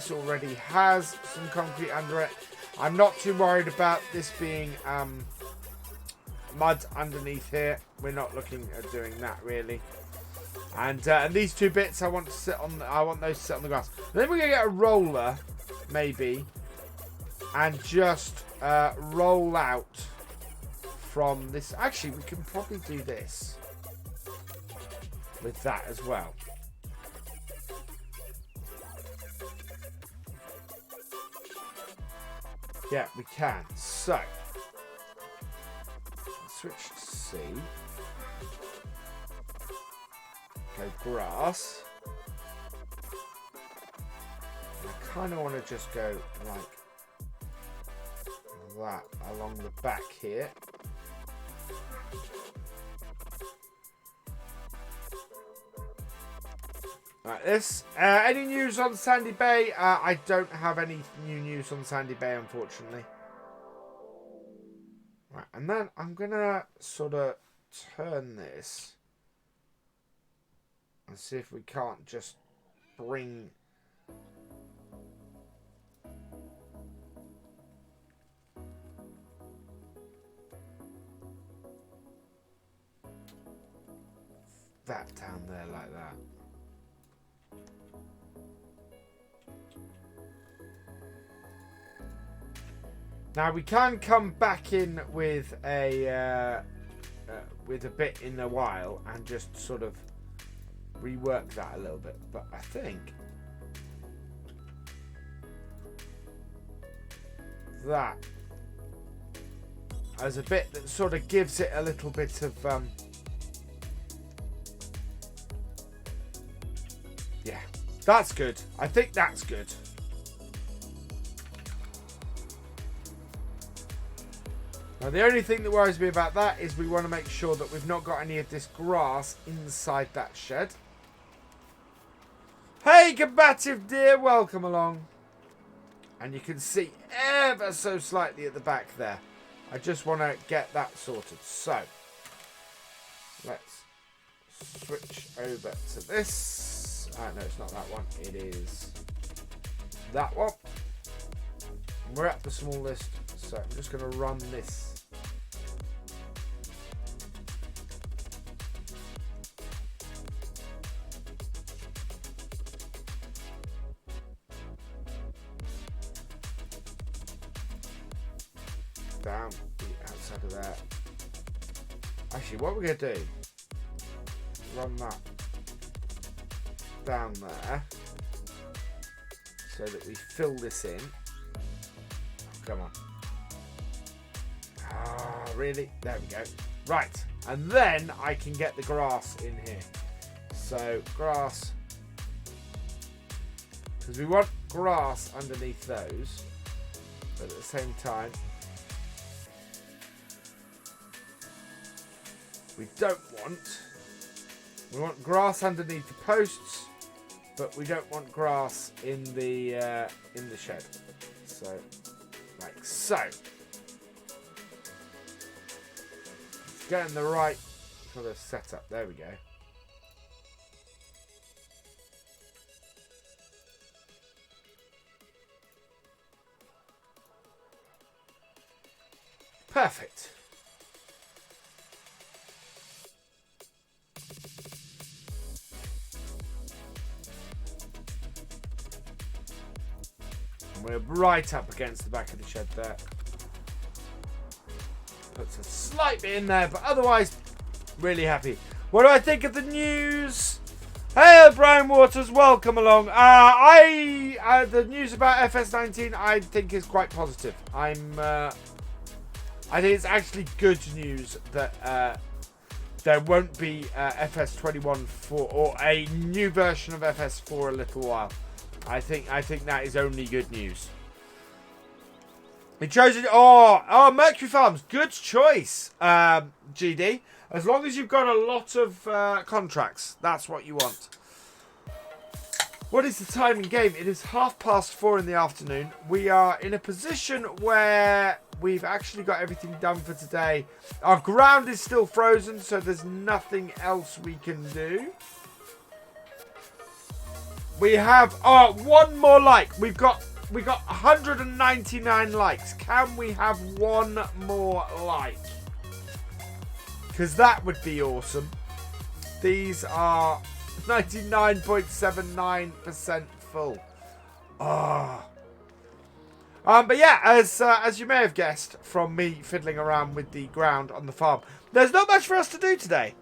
already has some concrete under it. I'm not too worried about this being mud underneath here. We're not looking at doing that really. And these two bits I want to sit on. I want those to sit on the grass. And then we're gonna get a roller, maybe, and just roll out from this. Actually, we can probably do this with that as well. Yeah, we can. So, switch to C. Go grass. And I kind of want to just go like that along the back here. Like this. Any news on Sandy Bay? I don't have any new news on Sandy Bay, unfortunately. Right, and then I'm gonna sort of turn this and see if we can't just bring that down there like that. Now we can come back in with a bit in a while and just sort of rework that a little bit, but I think that as a bit that sort of gives it a little bit of yeah, that's good. I think that's good. Now, the only thing that worries me about that is we want to make sure that we've not got any of this grass inside that shed. Hey, combative deer, welcome along. And you can see ever so slightly at the back there. I just want to get that sorted. So, let's switch over to this. No, it's not that one. It is that one. We're at the smallest, so I'm just going to run this. Down the outside of there. Actually, what we're going to do, run that down there so that we fill this in. Come on. Ah, really? There we go. Right. And then I can get the grass in here. So, grass. Because we want grass underneath those. But at the same time, we want grass underneath the posts, but we don't want grass in the shed. So, like so. Getting the right sort of setup. There we go. Perfect. We're right up against the back of the shed there. Puts a slight bit in there, but otherwise, really happy. What do I think of the news? Hey, Brian Waters, welcome along. The news about FS19 I think is quite positive. I think it's actually good news that there won't be FS21 or a new version of FS for a little while. I think that is only good news. He chose it. Oh, Mercury Farms, good choice, GD. As long as you've got a lot of contracts, that's what you want. What is the time in game? It is 4:30 in the afternoon. We are in a position where we've actually got everything done for today. Our ground is still frozen, so there's nothing else we can do. We have one more like. We got 199 likes. Can we have one more like? Because that would be awesome. These are 99.79% full. But yeah, as you may have guessed from me fiddling around with the ground on the farm, there's not much for us to do today.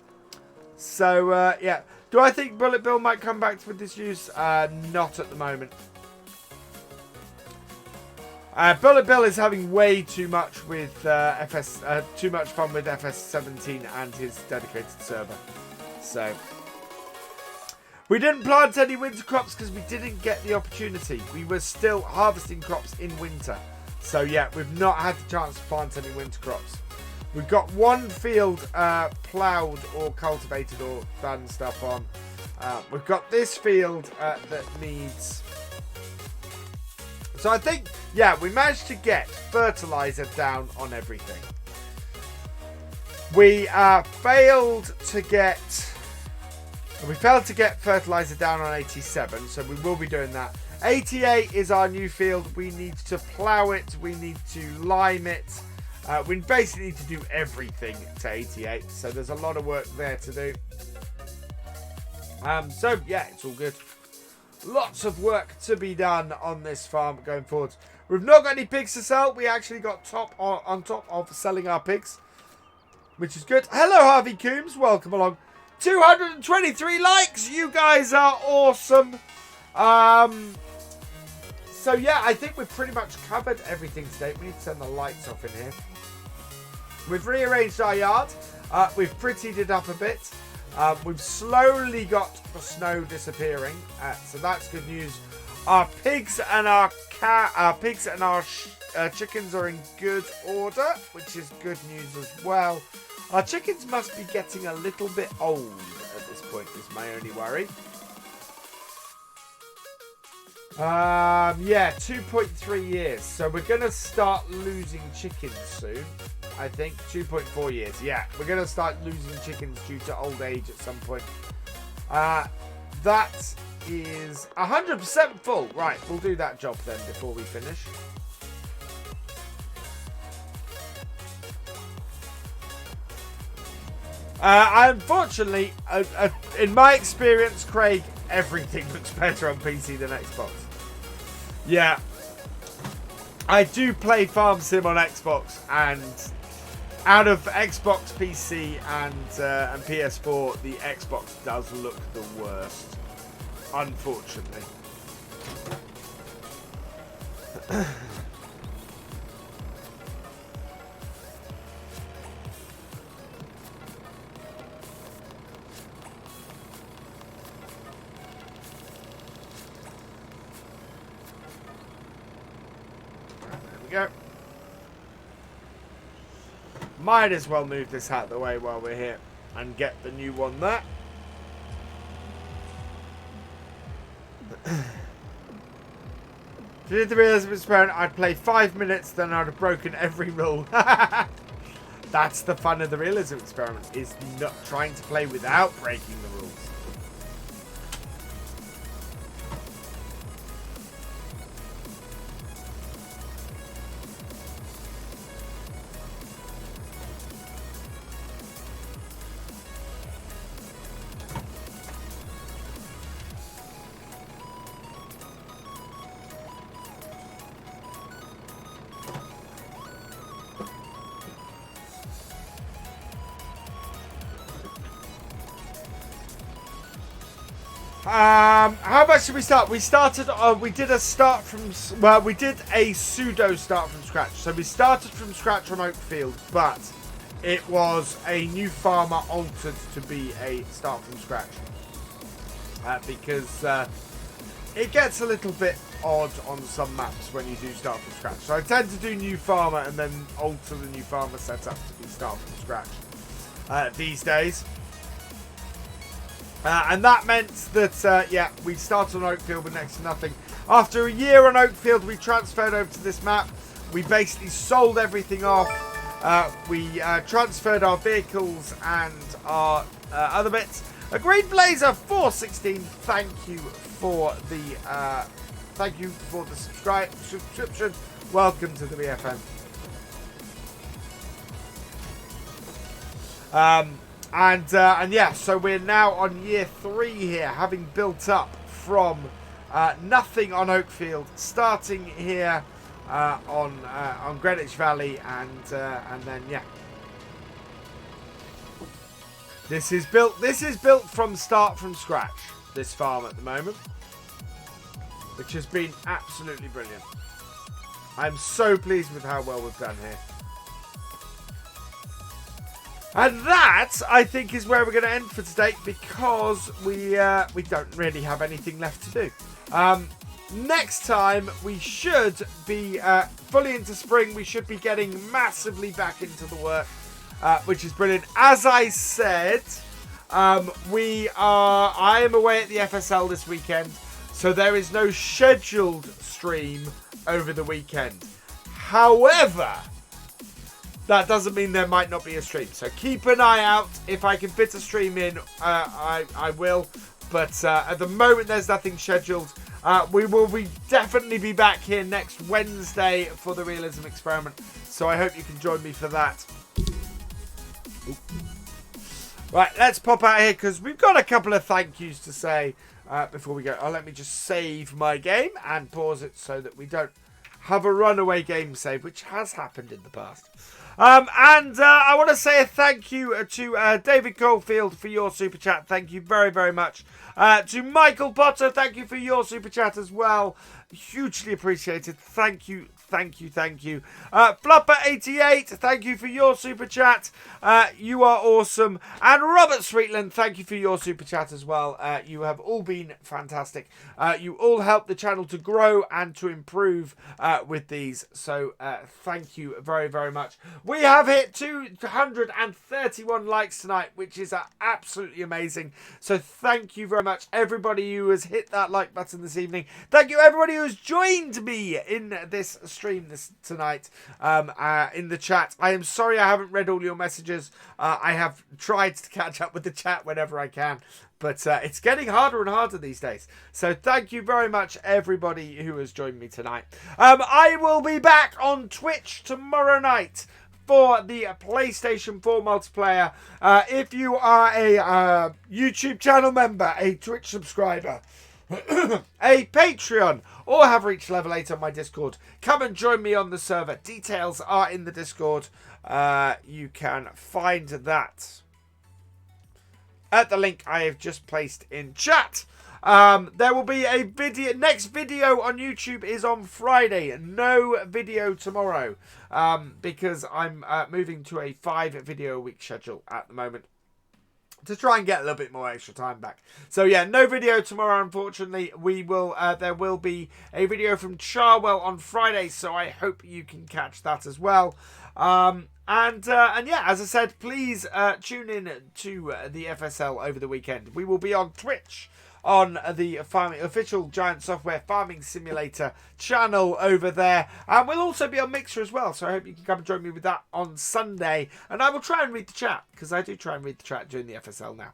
So yeah. Do I think Bullet Bill might come back with this news? Not at the moment. Bullet Bill is having way too much with too much fun with FS17 and his dedicated server. So we didn't plant any winter crops because we didn't get the opportunity. We were still harvesting crops in winter. So yeah, we've not had the chance to plant any winter crops. We've got one field ploughed or cultivated or done stuff on. We've got this field that needs... So I think, yeah, we managed to get fertiliser down on everything. We failed to get fertiliser down on 87, so we will be doing that. 88 is our new field. We need to plough it. We need to lime it. We basically need to do everything to 88, so there's a lot of work there to do. So yeah, it's all good. Lots of work to be done on this farm going forward. We've not got any pigs to sell. We actually got on top of selling our pigs, which is good. Hello, Harvey Coombs. Welcome along. 223 likes. You guys are awesome. So yeah, I think we've pretty much covered everything today. We need to turn the lights off in here. We've rearranged our yard. We've prettied it up a bit. We've slowly got the snow disappearing, so that's good news. Our pigs and our chickens are in good order, which is good news as well. Our chickens must be getting a little bit old at this point, is my only worry. Yeah, 2.3 years. So we're going to start losing chickens soon. I think 2.4 years. Yeah, we're going to start losing chickens due to old age at some point. That is 100% full. Right, we'll do that job then before we finish. Unfortunately, in my experience, Craig, everything looks better on PC than Xbox. Yeah. I do play Farm Sim on Xbox, and out of Xbox PC and PS4, the Xbox does look the worst, unfortunately. Go. Might as well move this out of the way while we're here and get the new one there. If you did the Realism Experiment, I'd play 5 minutes, then I'd have broken every rule. That's the fun of the Realism Experiment, is not trying to play without breaking the rules. How much did we start? We started, we did a start from, well, we did a pseudo start from scratch. So we started from scratch on Oakfield, but it was a new farmer altered to be a start from scratch. Because it gets a little bit odd on some maps when you do start from scratch. So I tend to do new farmer and then alter the new farmer setup to be start from scratch these days. And that meant that, yeah, we started on Oakfield with next to nothing. After a year on Oakfield, we transferred over to this map. We basically sold everything off. We transferred our vehicles and our other bits. A Green Blazer 416. Thank you for the subscription. Welcome to the BFM. And yeah, so we're now on year 3 here, having built up from nothing on Oakfield, starting here on Greenwich Valley, and then yeah, this is built from start from scratch. This farm at the moment, which has been absolutely brilliant. I'm so pleased with how well we've done here. And that, I think, is where we're going to end for today, because we don't really have anything left to do. Next time, we should be fully into spring. We should be getting massively back into the work, which is brilliant. As I said, I am away at the FSL this weekend, so there is no scheduled stream over the weekend. However, that doesn't mean there might not be a stream. So keep an eye out. If I can fit a stream in, I will. But at the moment, there's nothing scheduled. We will definitely be back here next Wednesday for the Realism Experiment. So I hope you can join me for that. Oop. Right, let's pop out here because we've got a couple of thank yous to say before we go. Let me just save my game and pause it so that we don't have a runaway game save, which has happened in the past. I want to say a thank you to David Caulfield for your super chat. Thank you very, very much. To Michael Potter, thank you for your super chat as well. Hugely appreciated. Thank you Thank you, thank you. Flopper88, thank you for your super chat. You are awesome. And Robert Sweetland, thank you for your super chat as well. You have all been fantastic. You all help the channel to grow and to improve with these. So thank you very, very much. We have hit 231 likes tonight, which is absolutely amazing. So thank you very much, everybody who has hit that like button this evening. Thank you, everybody who has joined me in this stream tonight in the chat. I am sorry I haven't read all your messages. I have tried to catch up with the chat whenever I can, but it's getting harder and harder these days. So thank you very much, everybody who has joined me tonight. I will be back on Twitch tomorrow night for the PlayStation 4 multiplayer. If you are a YouTube channel member, a Twitch subscriber, a Patreon, or have reached level 8 on my Discord, come and join me on the server. Details are in the Discord. You can find that at the link I have just placed in chat. There will be a video. Next video on YouTube is on Friday. No video tomorrow because I'm moving to a 5 video a week schedule at the moment to try and get a little bit more extra time back. So yeah, no video tomorrow, unfortunately. We will. There will be a video from Charwell on Friday, so I hope you can catch that as well. And yeah, as I said, please tune in to the FSL over the weekend. We will be on Twitch on the official Giant Software Farming Simulator channel over there, and we'll also be on Mixer as well, so I hope you can come and join me with that on Sunday, and I will try and read the chat, because I do try and read the chat during the FSL now.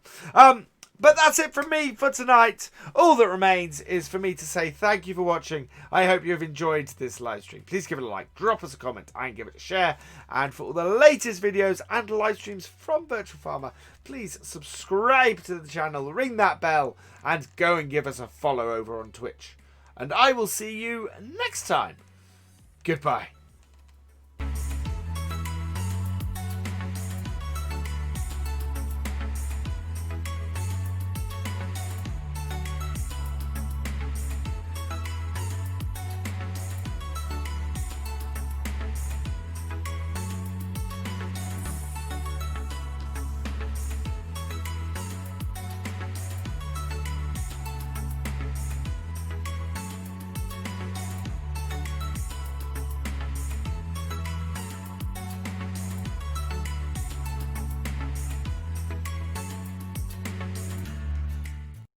But that's it from me for tonight. All that remains is for me to say thank you for watching. I hope you have enjoyed this live stream. Please give it a like, drop us a comment, and give it a share. And for all the latest videos and live streams from Virtual Farmer, please subscribe to the channel, ring that bell, and go and give us a follow over on Twitch. And I will see you next time. Goodbye.